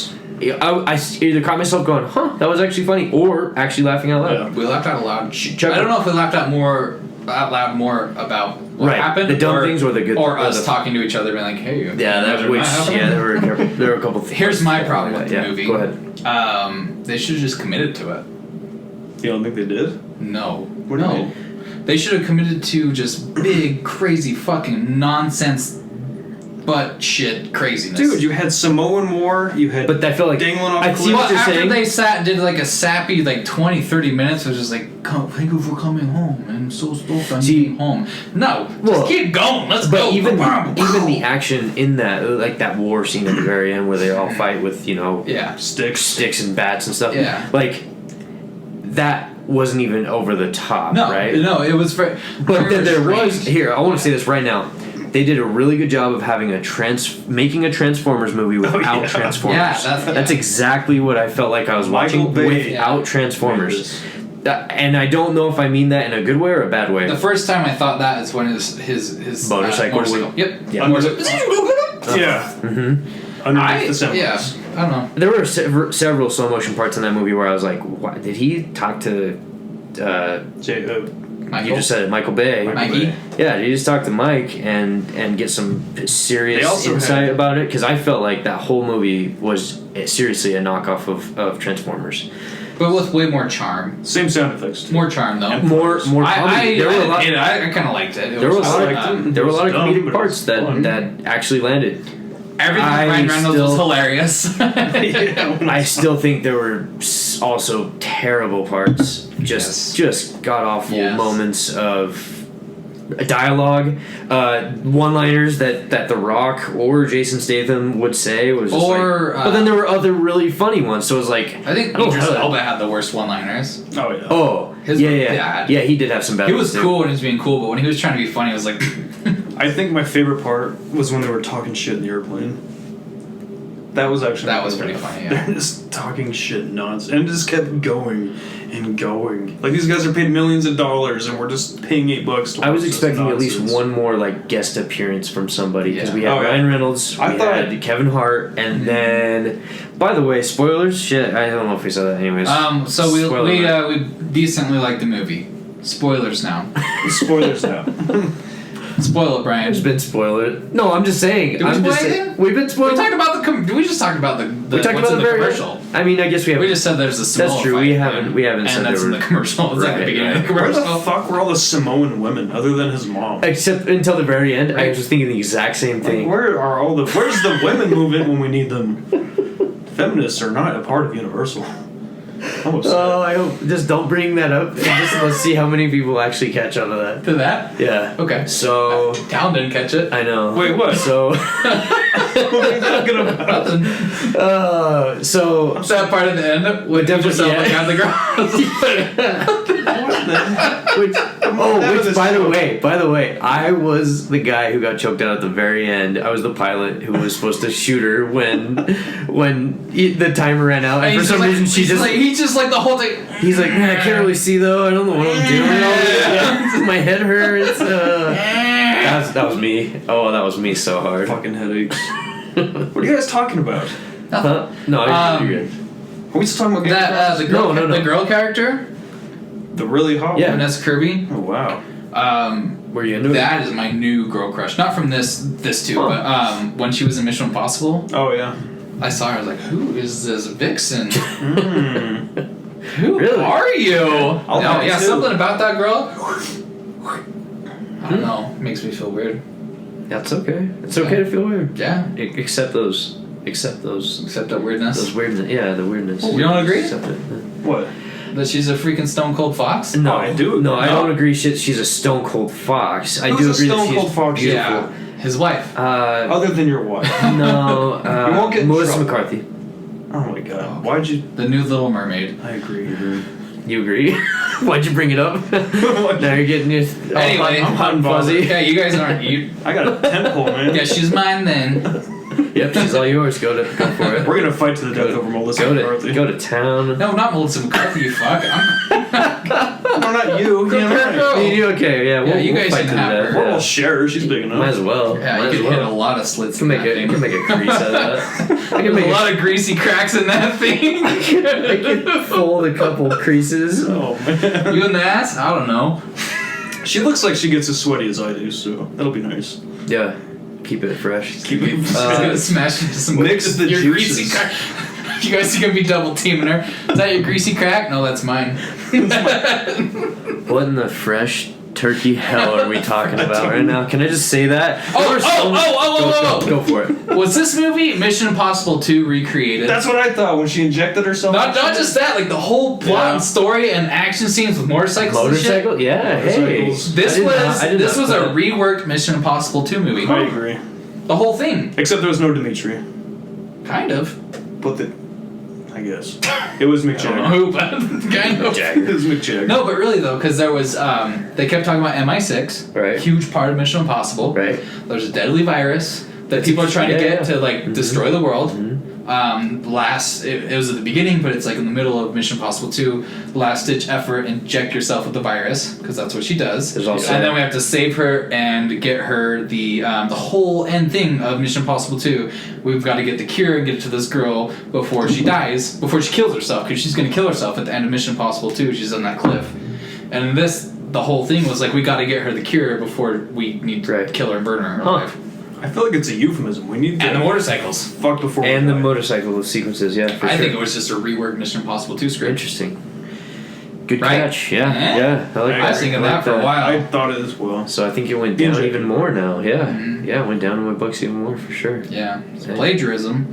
I either caught myself going, that was actually funny, or actually laughing out loud. Yeah. We laughed out loud. I don't know if we laughed out loud more about what happened, the dumb things or the good, or us talking to each other, being like, "Hey, there were a couple things. Here's my problem with the movie. Go ahead. They should have just committed to it. You don't think they did? No, What do you mean? They should have committed to just big, crazy, fucking nonsense. But shit, craziness. Dude, you had Samoan War, you had but I feel like dangling off I the see what you're after saying. they sat and did like a sappy 20-30 minutes, it was just like, thank you for coming home. I'm so stoked on being home. No, just keep going. Let's go. Even the action in that, like that war scene at the very end where they all fight with sticks and bats and stuff. Yeah, like that wasn't even over the top, right? No, it was very. But then there was here. I want to say this right now. They did a really good job of having making a Transformers movie without Transformers. Yeah, that's exactly what I felt like I was watching without Transformers. And I don't know if I mean that in a good way or a bad way. The first time I thought that is when his motorcycle. Yep. Yeah. Yeah. Underneath the cymbals. Yeah. I don't know. There were several slow motion parts in that movie where I was like, "What? Did he talk to?" Michael? You just said it, Michael Bay. Mikey? Yeah, you just talk to Mike and get some serious insight about it, because I felt like that whole movie was seriously a knockoff of Transformers. But with way more charm. Same sound effects. More charm, though. More comedy. I kind of liked it. There were a lot of comedic parts that actually landed. Everything with Ryan Reynolds was hilarious. I still think there were also terrible parts. Just god-awful moments of dialogue, one-liners that The Rock or Jason Statham would say was just but then there were other really funny ones, so it was like... I think Idris Elba had the worst one-liners. Oh, yeah. Oh, yeah, he did have some bad ones. He was cool when he was being cool, but when he was trying to be funny, it was like... I think my favorite part was when they were talking shit in the airplane. That was pretty funny, yeah. They're just talking shit nonsense. And it just kept going and going. Like, these guys are paid millions of dollars and we're just paying $8 to I was watch expecting at nonsense. least one more, guest appearance from somebody. Because we had Ryan Reynolds, we had Kevin Hart, and then... By the way, spoilers? Shit, I don't know if we said that anyways. So we decently liked the movie. Spoilers now. Spoilers now. Spoil it, Brian. There's been spoilers. No, I'm just saying. Did we spoil anything? We've been spoiled. We talked about we just talked about the we talked about the commercial. I mean, I guess we haven't. We just said there's a Samoa That's true. fight, We haven't and said that's in the commercial. It's like the beginning of the commercial. Where the fuck were all the Samoan women other than his mom? Except until the very end, I was just thinking the exact same thing. Where's the women movement when we need them? Feminists are not a part of Universal. Oh, I hope. Just don't bring that up. Let's see how many people actually catch on to that. To that? Yeah. Okay. So Town didn't catch it. I know. Wait, what? So. What are you talking about? So. That part at the end. With yourself on the ground. Which, by the way, I was the guy who got choked out at the very end. I was the pilot who was supposed to shoot her when the timer ran out, and for some reason she just He just like the whole thing. He's like, man, I can't really see though. I don't know what I'm doing. My head hurts. That was me. Oh, that was me so hard. Fucking headaches. What are you guys talking about? Nothing. No, you're good. Are we still talking about that? The girl, no. The girl character. The really hot Yeah. one? Vanessa Kirby. Oh, wow. Were you into it? That is my new girl crush. Not from this too, but when she was in Mission Impossible. Oh, yeah. I saw her. I was like, "Who is this vixen? Who Who are you?" Yeah, too. something about that girl. I don't know. Makes me feel weird. That's okay. It's okay to feel weird. Yeah. Except those. Except that weirdness. Those weirdness. Yeah, the weirdness. You don't agree? Accept it. What? That she's a freaking stone cold fox? No, I do. No, I don't agree. She's a stone cold fox. I do Who's a agree that stone she's cold fox? beautiful. Yeah. His wife. Other than your wife. No, You won't get in Melissa trouble. McCarthy. Oh my god. Why'd you... The new Little Mermaid. I agree. You agree? Why'd you bring it up? Now you're getting your... Anyway, I'm hot and fuzzy. Yeah, you guys aren't. I got a temple, man. Yeah, she's mine then. Yep, she's all yours. Go for it. We're gonna fight to the death over Melissa McCarthy. Go to town. No, not Melissa McCarthy, you fuck. No, not you. You okay? Yeah, you guys fight can to the have death. her. We'll share her. She's big enough. Might as well. Yeah, Might you as could well. hit a lot of slits Can in make that thing. can make a crease out of that. I can There's make a lot of greasy cracks in that thing. I could fold a couple creases. Oh man. You in the ass? I don't know. She looks like she gets as sweaty as I do, so that'll be nice. Yeah, keep it fresh. Keep it. She's gonna smash into some Mix the your juices. greasy crack. You guys are gonna be double teaming her. Is that your greasy crack? No, that's mine. What in the fresh turkey hell are we talking about right now? Can I just say that? Oh. Go for it. Was this movie Mission Impossible 2 recreated? That's what I thought when she injected herself. Not just that, like the whole plot and story and action scenes with motorcycles. Motorcycle? And shit. Yeah, hey. This was a reworked Mission Impossible 2 movie. I agree. The whole thing. Except there was no Dimitri. Kind of. But I guess. It was Mick I don't know Jagger. who, but kind of. It was Mick Jagger. No, but really though, because there was, they kept talking about MI6, Right. huge part of Mission Impossible. Right. There's a deadly virus that people are trying to get to like destroy the world. It was at the beginning, but it's like in the middle of Mission Impossible 2, last ditch effort, inject yourself with the virus because that's what she does. There's also- and then we have to save her and get her the whole end thing of Mission Impossible 2. We've got to get the cure and get it to this girl before she dies, before she kills herself, because she's going to kill herself at the end of Mission Impossible 2. She's on that cliff, and in this, the whole thing was like we got to get her the cure before we need to kill her and burn her alive. I feel like it's a euphemism. We need And the motorcycles. Fuck before. And we the die. motorcycle sequences, yeah. For I sure. think it was just a reworked Mission Impossible 2 script. Interesting. Good Right? catch. Yeah. Yeah. Yeah. I like I was thinking I that like for a while. I thought it as well. So I think it went down Injected. even more now. Yeah. Yeah, it went down in my books even more for sure. Yeah, it's Yeah. plagiarism.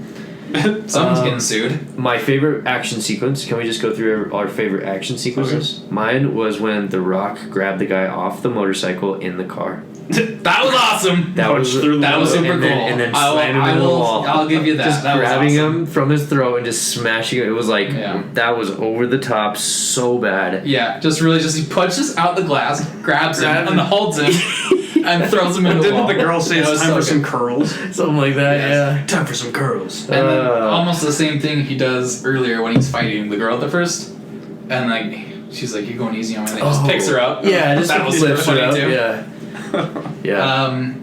Someone's getting sued. My favorite action sequence. Can we just go through our favorite action sequences? Mine was when The Rock grabbed the guy off the motorcycle in the car. That was awesome. That was Punched through the That was window. super and cool. then, and then slam him into the wall. I'll give you that. Just that grabbing was awesome. him from his throat and just smashing it. It was like that was over the top, so bad. Yeah, just he punches out the glass, grabs him, and holds him, and throws him in the wall. Didn't the girl say That it's was time so for some good. curls? Something like that. Yeah. Time for some curls. And then almost the same thing he does earlier when he's fighting the girl at the first, and like she's like, "You're going easy on me." And he just picks her up. Yeah, just that was super lifts her funny up. too. Yeah. Yeah.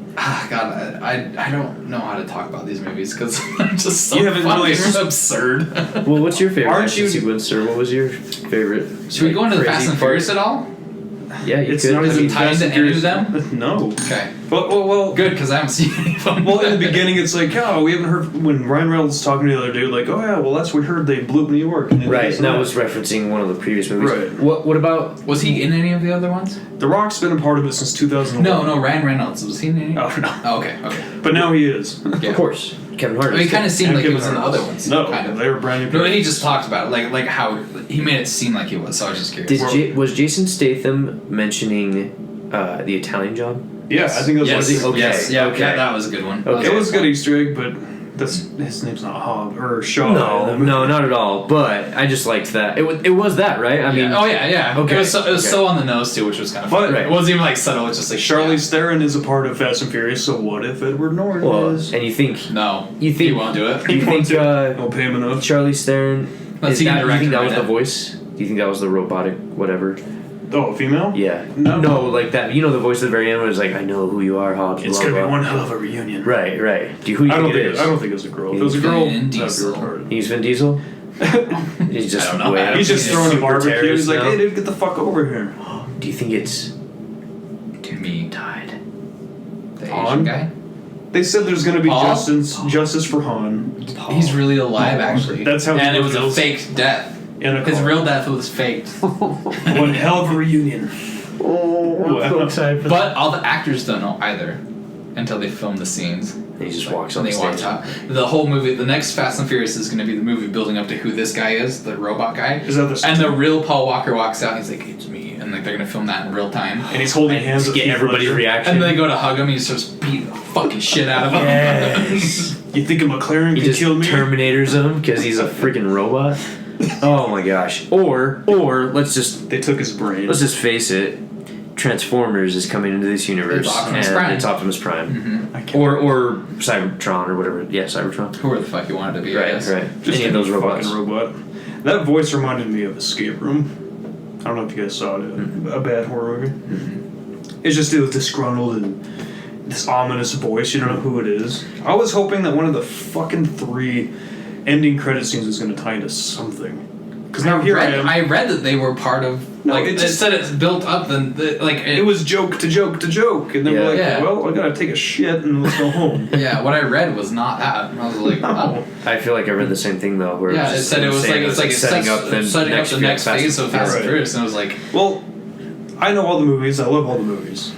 God, I don't know how to talk about these movies because I'm just so You haven't fucking really- absurd. Well, what's your favorite Aren't action you- sequence, or what was your favorite? Should we go into the crazy Fast and part? Furious at all? Yeah, you It's could. not Is even it tied Fast to and any of Furious. them? No. Okay. Well, Good, because I haven't seen any of them. Well, in the beginning, it's like, oh, we haven't heard when Ryan Reynolds was talking to the other dude, like, oh yeah, well that's we heard they blew up New York. And Right, and that was referencing one of the previous movies. Right. What about? Was he in any of the other ones? The Rock's been a part of it since 2001. No, Ryan Reynolds. Was he in any? Oh no. Oh, okay. But now he is. Yeah. Of course, Kevin Hart. Well, he kind of seemed And like he Kevin was in the Hart. other ones. No, kind of. they were brand new. No, he just talked about it, like how he made it seem like he was. So I was just curious. Was Jason Statham mentioning the Italian Job? Yeah, I think that's Yes. what Okay. Yes. Yeah. Okay. Yeah, that was a good one. Okay. it was a good Easter egg, but his name's not Hobbs or Shaw. No, not at all. But I just liked that. It was that, right? I mean, Oh yeah. Okay. It was so on the nose too, which was kind of But- fun. It wasn't even like subtle. It's just like Charlize Theron is a part of Fast and Furious, so what if Edward Norton well, is? and you think No, You think- he won't do it. you think Don't pay him enough. Charlize Theron Let's see. Do you think that was the voice? Do you think that was the robotic whatever? Oh, female? Yeah. No, like that. You know, the voice at the very end was like, "I know who you are, Hobbs." It's gonna be one hell of a reunion. Right. Who do you think it is? I don't think it's a girl. If it was a girl, Vin that'd be Diesel. retarded. He's Vin Diesel. He's just. I don't know. He's just throwing a barbecue. terrorist He's like, now. "Hey, dude, get the fuck over here." Do you think it's Me. died? The Han? Asian guy? They said there's gonna be Paul? justice for Han. He's really alive, actually. That's how and he it was a feels. fake death. In a His car. real death was faked. One hell of a reunion. I'm so excited for But all the actors don't know either until they film the scenes. that. He just walks on And the they walk stage. out. The whole movie, the next Fast and Furious is going to be the movie building up to who this guy is, the robot guy. Is that the And the real Paul Walker walks out. And he's like, "It's me," and like they're going to film that in real time. And he's holding hands To with get Heath everybody's Ledger. reaction. And then they go to hug him. And he starts beating the fucking shit out of him. Yes. You think a McLaren He can just kill me? Terminators him because he's a freaking robot. Oh my gosh. Or let's just They took his brain. face it. Transformers is coming into this universe, It's Optimus and Prime. it's Optimus Prime, I can't or Cybertron or whatever. Yeah, Cybertron. Whoever the fuck you wanted to be, I guess. Right. Just Any of those robots. fucking robot. That voice reminded me of Escape Room. I don't know if you guys saw it. A bad horror movie. It's just it was disgruntled and this ominous voice. You don't know who it is. I was hoping that one of the fucking 3 ending credit scenes was going to tie into something. Because now here I am. I read that they were part of. No, Like it it just- said, it's built up. Then like It was joke to joke to joke, and then we're like, Yeah. well, I gotta take a shit and let's go home. Yeah, what I read was not that. And I was like, oh. I feel like I read the same thing though. Where Yeah, it just said it was saying like it's like setting up the next phase of Fast and Right. Furious, and I was like, Well, I know all the movies. I love all the movies.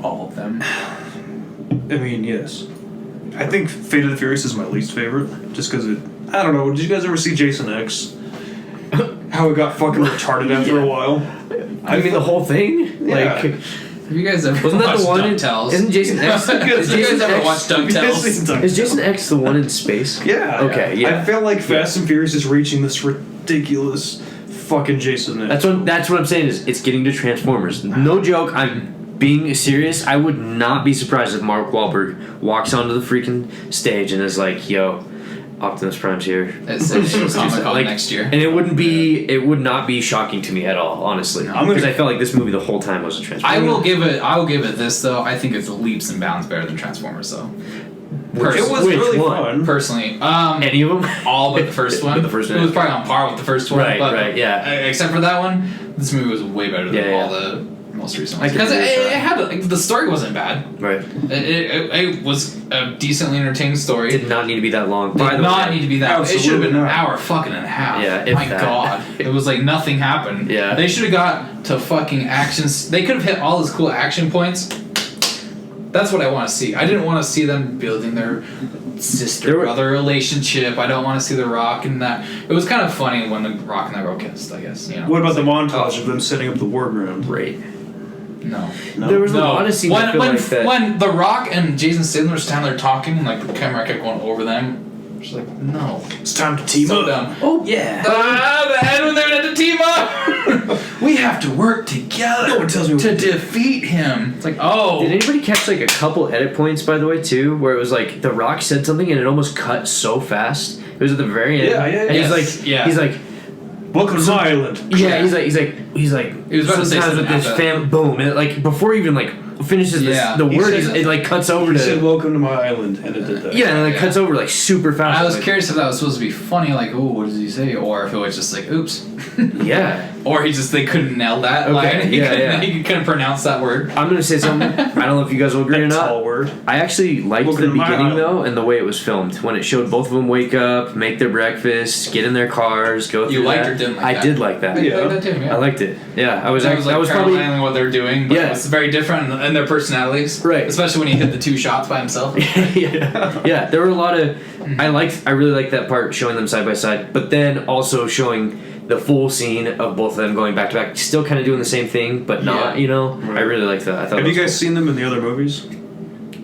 all of them. I mean, yes. I think Fate of the Furious is my least favorite, just because it. I don't know. Did you guys ever see Jason X? How it got fucking retarded after a while. I mean, the whole thing. Yeah. Like, Have you guys ever wasn't that watched the one? DuckTales? Isn't Jason X? Have you guys ever watched DuckTales? Is Jason X the one in space? Yeah. Okay. Yeah. I felt like Fast and Furious is reaching this ridiculous fucking Jason X. That's what I'm saying. Is it's getting to Transformers? No joke. I'm being serious. I would not be surprised if Mark Wahlberg walks onto the freaking stage and is like, "Yo, Optimus Prime's here." It's Comic-Con next year. And it would not be shocking to me at all, honestly. Because I felt like this movie the whole time was a Transformers. I will give it this though. I think it's leaps and bounds better than Transformers though. It was Which really one? fun. Personally, Any of them? all but the first one. But the first one. It was probably on par with the first one. Right, but right, yeah. Except for that one, this movie was way better than Yeah, all the most recent ones. I can Because agree with it that. had the story wasn't bad. Right. It was a decently entertaining story. Did not need to be that long. Did not need to be that. It should have Absolutely been an not. hour fucking and a half. Yeah, if My that. God, it was like nothing happened. Yeah. They should have got to fucking actions. They could have hit all those cool action points. That's what I want to see. I didn't want to see them building their sister brother relationship. I don't want to see the Rock and that. It was kind of funny when the Rock and that girl kissed. I guess you know. What about the montage of them setting up the war ground? Great. No. There was a lot of scenes I feel like that. When the Rock and Jason Statham were standing there talking, and like the camera kept going over them. She's like, no. It's time to team So up. dumb. Oh yeah. And when they had to team up, we have to work together. No one tells me what to to do. defeat him. It's like, oh, Did anybody catch like a couple edit points by the way too, where it was like The Rock said something and it almost cut so fast? It was at the very end. Yeah, yeah, And yes, he's like, Welcome to my island. yeah, he's like. He was about to say sometimes with something this after that. boom, and like before he even like finishes Yeah. the He word, said- it like cuts over He to said, "Welcome to my island," and it did that. yeah, and it like Yeah. cuts over like super fast. I was like, curious if that was supposed to be funny, like, oh, what does he say? Or if it was just like, oops. Yeah. Or they couldn't nail that Okay, line. yeah. He couldn't pronounce that word. I'm gonna say something. I don't know if you guys will agree or That not. tall word. I actually liked Welcome the to my beginning island. though, and the way it was filmed. When it showed both of them wake up, make their breakfast, get in their cars, go through. You liked that. or didn't like I that? did like that. Yeah. I like that too, yeah. I liked it. Yeah, I was. That was like that was probably paralleling what they're doing, but Yeah. it was very different in their personalities. Right. Especially when he hit the 2 shots by himself. yeah. There were a lot of. I really liked that part showing them side by side, but then also showing the full scene of both of them going back to back, still kind of doing the same thing, but not. Yeah. You know, Right. I really liked that. I thought. Have that you was guys seen them in the other movies? cool.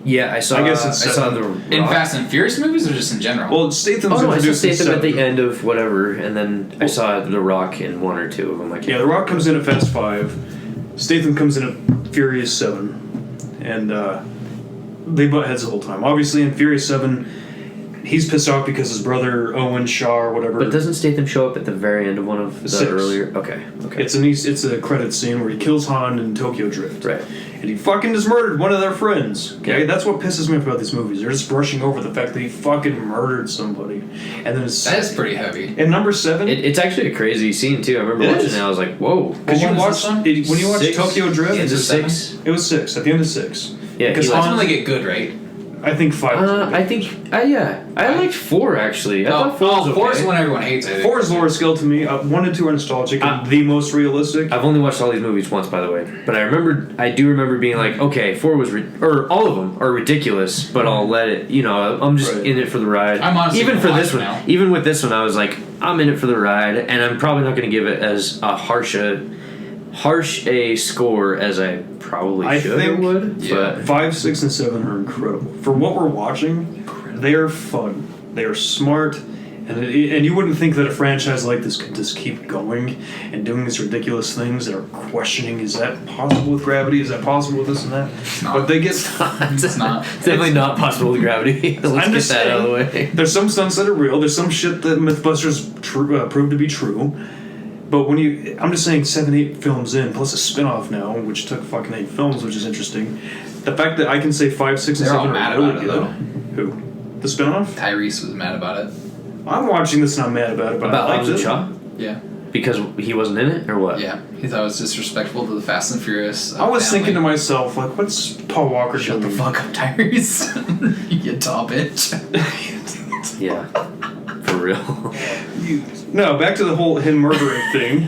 Yeah, I saw. I guess it's I saw the. In Rock. Fast and Furious movies or just in general? Well, Statham's Oh no, I saw introduced in Statham at the 7. end of whatever, and then I saw The Rock in 1 or 2 of them. I can't Yeah, The Rock comes in at Fast 5. Statham comes in at Furious 7. And they butt heads the whole time. Obviously, in Furious 7, he's pissed off because his brother Owen Shaw or whatever. But doesn't Statham show up at the very end of one of the earlier? Okay. It's a credit scene where he kills Han in Tokyo Drift. Right. And he fucking just murdered one of their friends. Okay, that's what pisses me off about these movies. They're just brushing over the fact that he fucking murdered somebody, and then that's pretty heavy. And number 7, it's actually a crazy scene too. I remember watching it. And I was like, whoa. Because you watched when you watched Tokyo Drift. Yeah, it was 6. It was 6 at the end of 6. Yeah, because Han only get good, right? I think 5. I liked 4 actually. I thought 4 was okay. 4 is the one everyone hates. 4 is lower scale to me. 1 and 2 are nostalgic and the most realistic. I've only watched all these movies once, by the way, but I do remember being like, okay, 4 was or all of them are ridiculous, but I'll let it. You know, I'm just in it for the ride. I'm honestly even for this one. Now. Even with this one, I was like, I'm in it for the ride, and I'm probably not going to give it as harsh a score as I probably should or would. Yeah. But 5, 6, and 7 are incredible. For what we're watching, they are fun. They are smart. And you wouldn't think that a franchise like this could just keep going and doing these ridiculous things that are questioning, is that possible with gravity? Is that possible with this and that? But they get... It's not. It's definitely not possible with gravity. Let's get that out of the way. There's some stunts that are real. There's some shit that Mythbusters proved to be true. But I'm just saying 7, 8 films in, plus a spin-off now, which took fucking 8 films, which is interesting. The fact that I can say 5, 6, and 7 are really good. Who? The spin-off? Tyrese was mad about it. I'm watching this and I'm mad about it, but about I liked Hobbs and it. Shaw? Yeah. Because he wasn't in it, or what? Yeah. He thought it was disrespectful to the Fast and Furious I was thinking to myself, like, what's Paul Walker doing? Shut the fuck up, Tyrese. You top bitch. Yeah. For real. No, back to the whole him murdering thing.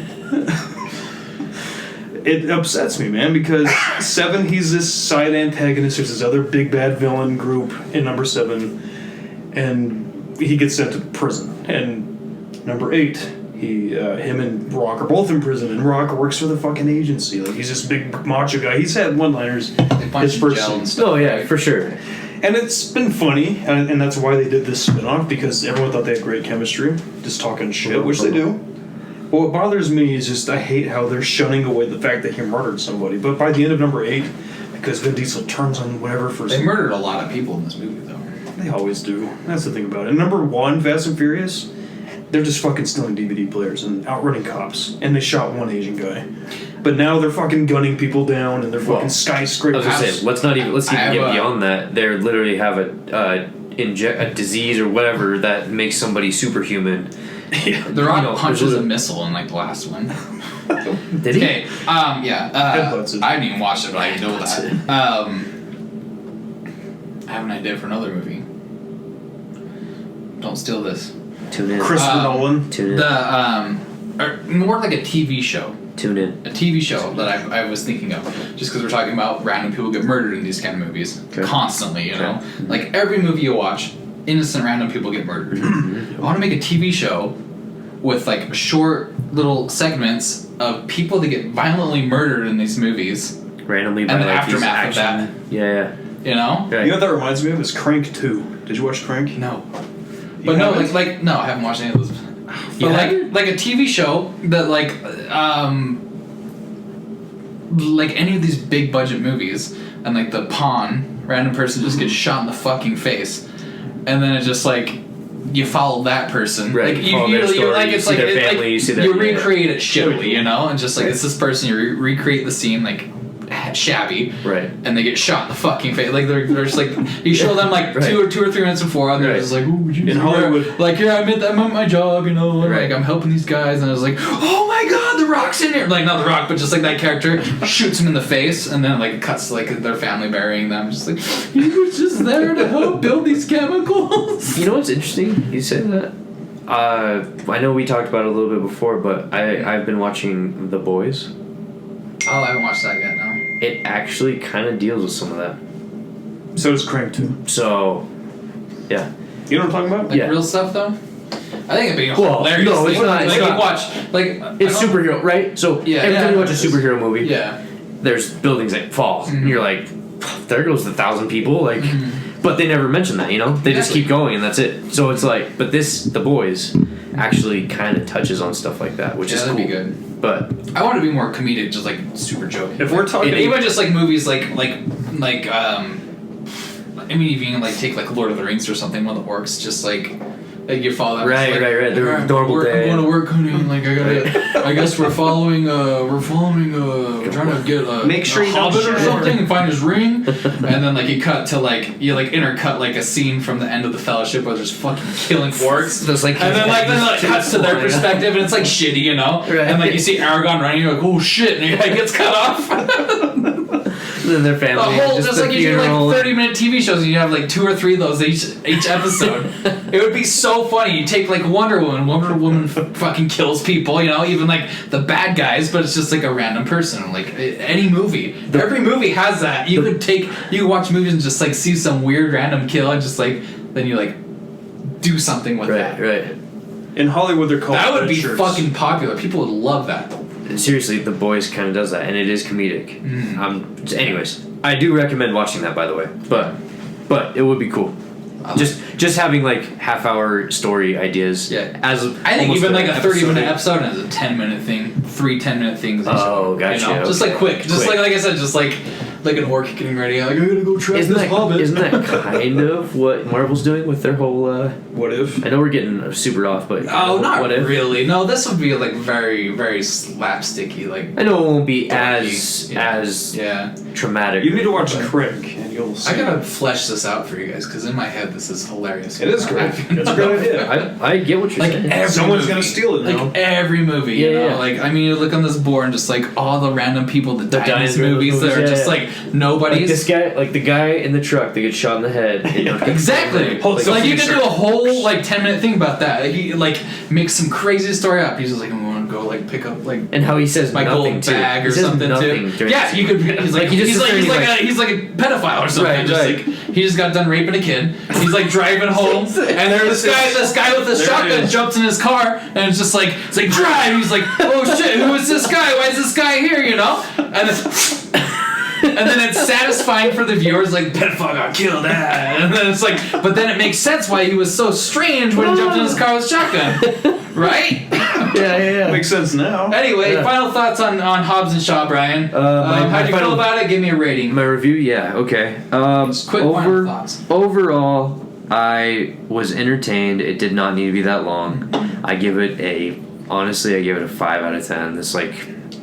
It upsets me, man, because 7, he's this side antagonist. There's this other big bad villain group in number 7, and he gets sent to prison. And number 8, him and Rock are both in prison, and Rock works for the fucking agency. Like, he's this big macho guy. He's had one-liners. His first Oh yeah, for sure. And it's been funny, and that's why they did this spin-off, because everyone thought they had great chemistry, just talking shit, which they do. But what bothers me is just I hate how they're shunning away the fact that he murdered somebody. But by the end of number 8, because Vin Diesel turns on whatever for... They murdered a lot of people in this movie, though. They always do. That's the thing about it. And number 1, Fast and Furious, they're just fucking stealing DVD players and outrunning cops. And they shot one Asian guy. But now they're fucking gunning people down and they're fucking skyscrapers. I was gonna say, let's even get beyond that. They literally have a disease or whatever that makes somebody superhuman. Yeah. The Rock punches a missile in like the last one. Did he? Okay. Yeah. I didn't even watch it, but I know that. I have an idea for another movie. Don't steal this. Tune in. Christopher Nolan. Tune in. Or more like a TV show. Tune in. A TV show that I was thinking of, just because we're talking about random people get murdered in these kind of movies constantly, you know? Like every movie you watch, innocent random people get murdered. I want to make a TV show with like short little segments of people that get violently murdered in these movies. Randomly by and the like aftermath of that. Yeah. You know? Right. You know what that reminds me of is Crank 2. Did you watch Crank? No. But no, like no, I haven't watched any of those. But like a TV show that like any of these big budget movies, and like the pawn random person just gets shot in the fucking face, and then it's just like you follow that person, right? Like you recreate it shittily, you know, and just like it's this person, you recreate the scene like shabby, right? And they get shot in the fucking face. Like they're just like you show them like 2 or 3 minutes before, and they're just like, "Ooh, in Hollywood, like I'm at my job, you know, and like I'm helping these guys," and I was like, "Oh my god, The Rock's in here!" Like not The Rock, but just like that character shoots him in the face, and then like cuts to, like their family burying them. Just like he was just there to help build these chemicals. You know what's interesting? You said that. I know we talked about it a little bit before, but I've been watching The Boys. Oh, I haven't watched that yet. No. It actually kind of deals with some of that. So does Crank 2. So, yeah. You know what I'm talking about? Like real stuff, though? I think it'd be hilarious. No, it's not. Like, you watch, like... It's superhero, right? So, every time you watch a superhero movie, there's buildings that fall. And you're like, there goes 1,000 people. Like, but they never mention that, you know? They just keep going and that's it. So it's like, but The Boys actually kind of touches on stuff like that, which is cool. That'd be good. But I want to be more comedic, just like super joking. If we're talking, even just like movies like I mean, if you can like take like Lord of the Rings or something, one of the orcs just like you follow that. Right. They're normal day. I'm going to work, honey. Like I gotta. I guess we're following. We're trying to get make sure a hobbit or something and find his ring. And then like you cut to like you like intercut like a scene from the end of the Fellowship where there's fucking killing orcs. There's like and then like cuts to their perspective and it's like shitty, you know. Right. And like you see Aragorn running, you're like, oh shit, and he like gets cut off. And then their family. The whole, just like you do like 30-minute TV shows and you have like 2 or 3 of those each episode. It would be so funny. You take like Wonder Woman fucking kills people, you know, even like the bad guys, but it's just like a random person. Like any movie. Every movie has that. You could watch movies and just like see some weird random kill and just like, then you like do something with that. Right. In Hollywood, they're called that would be shirts. fucking popular. People would love that. Seriously, The Boys kind of does that, and it is comedic. Anyways, I do recommend watching that, by the way. But it would be cool. Just having like half-hour story ideas. Yeah. I think even like a 30-minute episode has a 10-minute thing, 3 10-minute things. Oh, gotcha. You know? Just like quick. Just like I said, just like an orc getting ready. Like, I'm gonna go trap this hobbit. Isn't that kind of what Marvel's doing with their whole? What if? I know we're getting super off, but not what if? really. No, this would be like very very slapsticky. Like I know it won't be darky. as traumatic. You need to watch Crick, and you'll see. I gotta flesh this out for you guys because in my head this is hilarious. It is great. It's a great idea. I get what you're saying. Someone's gonna steal it now. Like every movie, you know? Like I mean, you look on this board and just like all the random people that die in these movies that are just like nobody's. Like this guy, like the guy in the truck that gets shot in the head. Exactly. Like you could do a whole like 10-minute thing about that. Like, he like makes some crazy story up. He's just like, I'm going to go like pick up like and how he says my nothing gold bag or something too. Yeah, you could. He's like he's like a pedophile or something. Right, just like he just got done raping a kid. He's like driving home, and there's this guy with a shotgun jumps in his car, and it's like drive. He's like, oh shit, who is this guy? Why is this guy here? You know, and then it's satisfying for the viewers, like, pedophile got killed, and then it's like, but then it makes sense why he was so strange when he jumped in his car with a shotgun, right? Yeah. Makes sense now. Anyway, final thoughts on Hobbs and Shaw, Brian. How'd you feel about it? Give me a rating. My review, okay. Quick final thoughts. Overall, I was entertained. It did not need to be that long. I give it a 5 out of 10. It's like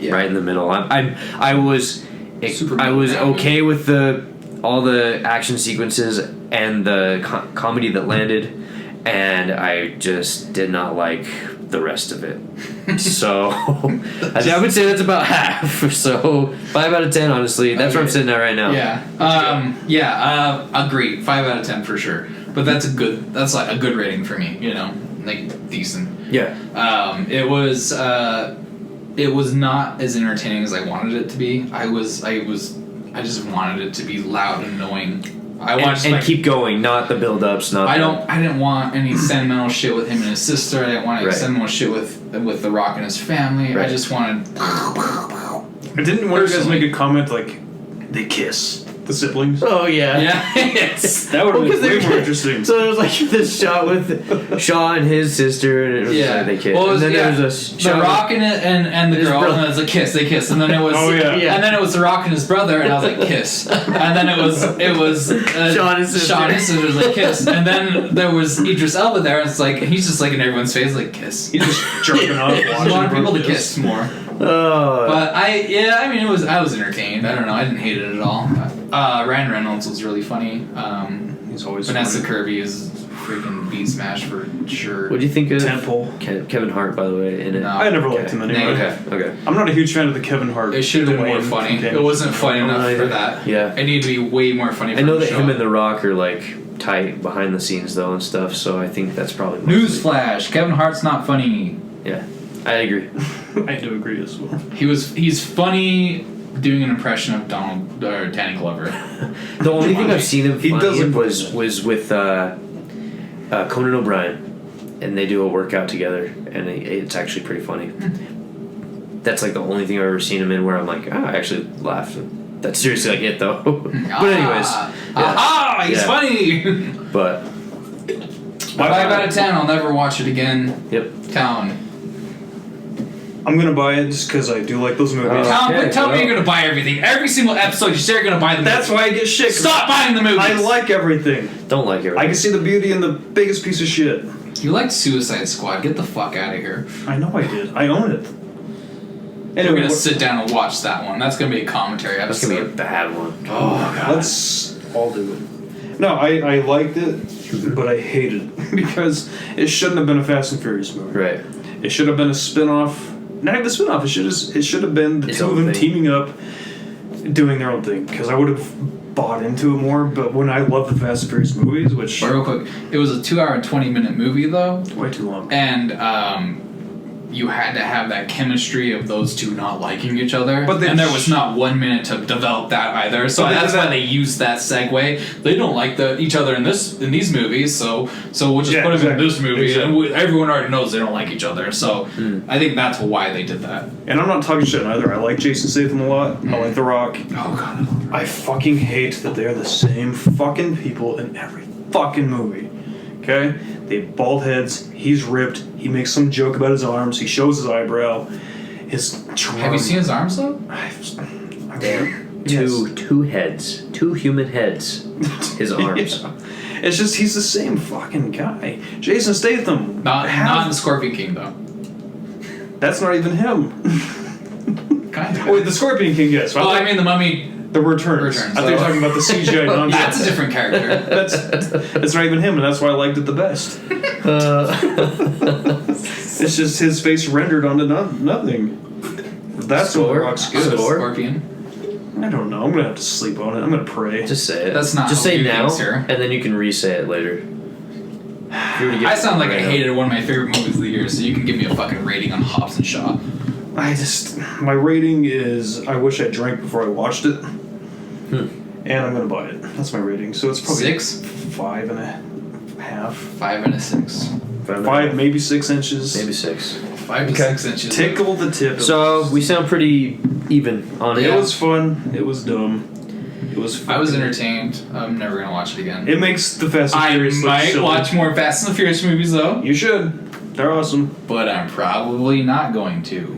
right in the middle. I was okay with all the action sequences and the comedy that landed, and I just did not like the rest of it. So I would say that's about half. So 5 out of 10, honestly. That's where I'm sitting at right now. Agree. 5 out of 10 for sure. But that's like a good rating for me. You know, like decent. Yeah. It was not as entertaining as I wanted it to be. I just wanted it to be loud and annoying. Keep going, not the build-ups. I didn't want any sentimental shit with him and his sister. I didn't want any sentimental shit with The Rock and his family. Right. I just wanted. Didn't one of you guys make a comment like they kiss? The siblings? Oh, yeah. Yes. That would have been way more interesting. So there was like this shot with Shaw and his sister, and it was like they kissed. Well, and then there was The Rock and the girl, and then it was a kiss. They kissed, and then it was and then it was The Rock and his brother, and I was like kiss, and then it was Shaw and his sister was like kiss, and then there was Idris Elba there, and it's like he's just like in everyone's face like kiss. He's just jerking off. I want people to kiss more. But I was entertained. I don't know. I didn't hate it at all. Ryan Reynolds was really funny. He's always Vanessa funny. Kirby is freaking beat smash for sure. What do you think of Temple? Kevin Hart, by the way, in it? No. I never liked him anyway. Okay. I'm not a huge fan of the Kevin Hart. It should have been more funny. It wasn't funny enough for that. Yeah. It needed to be way more funny. I know that him and The Rock are like tight behind the scenes though and stuff, so I think that's probably newsflash. Kevin Hart's not funny. Yeah, I agree. I do agree as well. He's funny doing an impression of Danny Glover. The only thing I've seen him funny in was with Conan O'Brien, and they do a workout together, and it's actually pretty funny. That's like the only thing I've ever seen him in where I'm like, I actually laughed. That's seriously like it though. But anyways, he's funny. But 5 out of 10. I'll never watch it again. Yep. Town. I'm gonna buy it just because I do like those movies. Tell me you're gonna buy everything. Every single episode, you say you're gonna buy the movie. That's why I get shit. Stop buying the movies. I like everything. Don't like everything. I can see the beauty in the biggest piece of shit. You liked Suicide Squad. Get the fuck out of here. I know I did. I own it. Anyway, we're gonna sit down and watch that one. That's gonna be a commentary episode. That's gonna be a bad one. Oh god. Let's all do it. No, I liked it, but I hated it because it shouldn't have been a Fast and Furious movie. Right. It should have been a spin-off. Not even a spin-off. It should have been the two of them teaming up, doing their own thing. Because I would have bought into it more. But when I love the Fast and Furious movies, which real quick, it was a 2-hour and 20-minute movie though. Way too long. And you had to have that chemistry of those two not liking each other. And there was not 1 minute to develop that either. So that's why they used that segue. They don't like each other in these movies, so we'll just put them in this movie. And everyone already knows they don't like each other. So I think that's why they did that. And I'm not talking shit either. I like Jason Statham a lot. I like The Rock. Oh god, I fucking hate that they're the same fucking people in every fucking movie. Okay? They have bald heads. He's ripped. He makes some joke about his arms. He shows his eyebrow. Have you seen his arms though? Damn. Two heads. Two human heads. His arms. Yeah. It's just he's the same fucking guy. Jason Statham. Not in the Scorpion King though. That's not even him. Kind of. Oh, wait, the Scorpion King, yes. Oh, I mean the Mummy. The Returns. I think you're talking about the CGI nonsense. That's a different character. That's not even him, and that's why I liked it the best. It's just his face rendered onto nothing. That's what The Rock's good. Scorpion. I don't know. I'm gonna have to sleep on it. I'm gonna pray. Just say it. That's not. Just say now, and then you can re-say it later. I sound like I hated one of my favorite movies of the year, so you can give me a fucking rating on Hobbs and Shaw. My rating is I wish I drank before I watched it. And I'm gonna buy it. That's my rating. So it's probably 6? 5.5. 5 and a 6. 5, maybe 6 inches. Maybe 6. 5 to 6 inches. Tickle the tip. So we sound pretty even on it. It was fun. It was dumb. It was fun. I was entertained. I'm never gonna watch it again. It makes the Fast and Furious look silly. I might watch more Fast and Furious movies though. You should. They're awesome. But I'm probably not going to.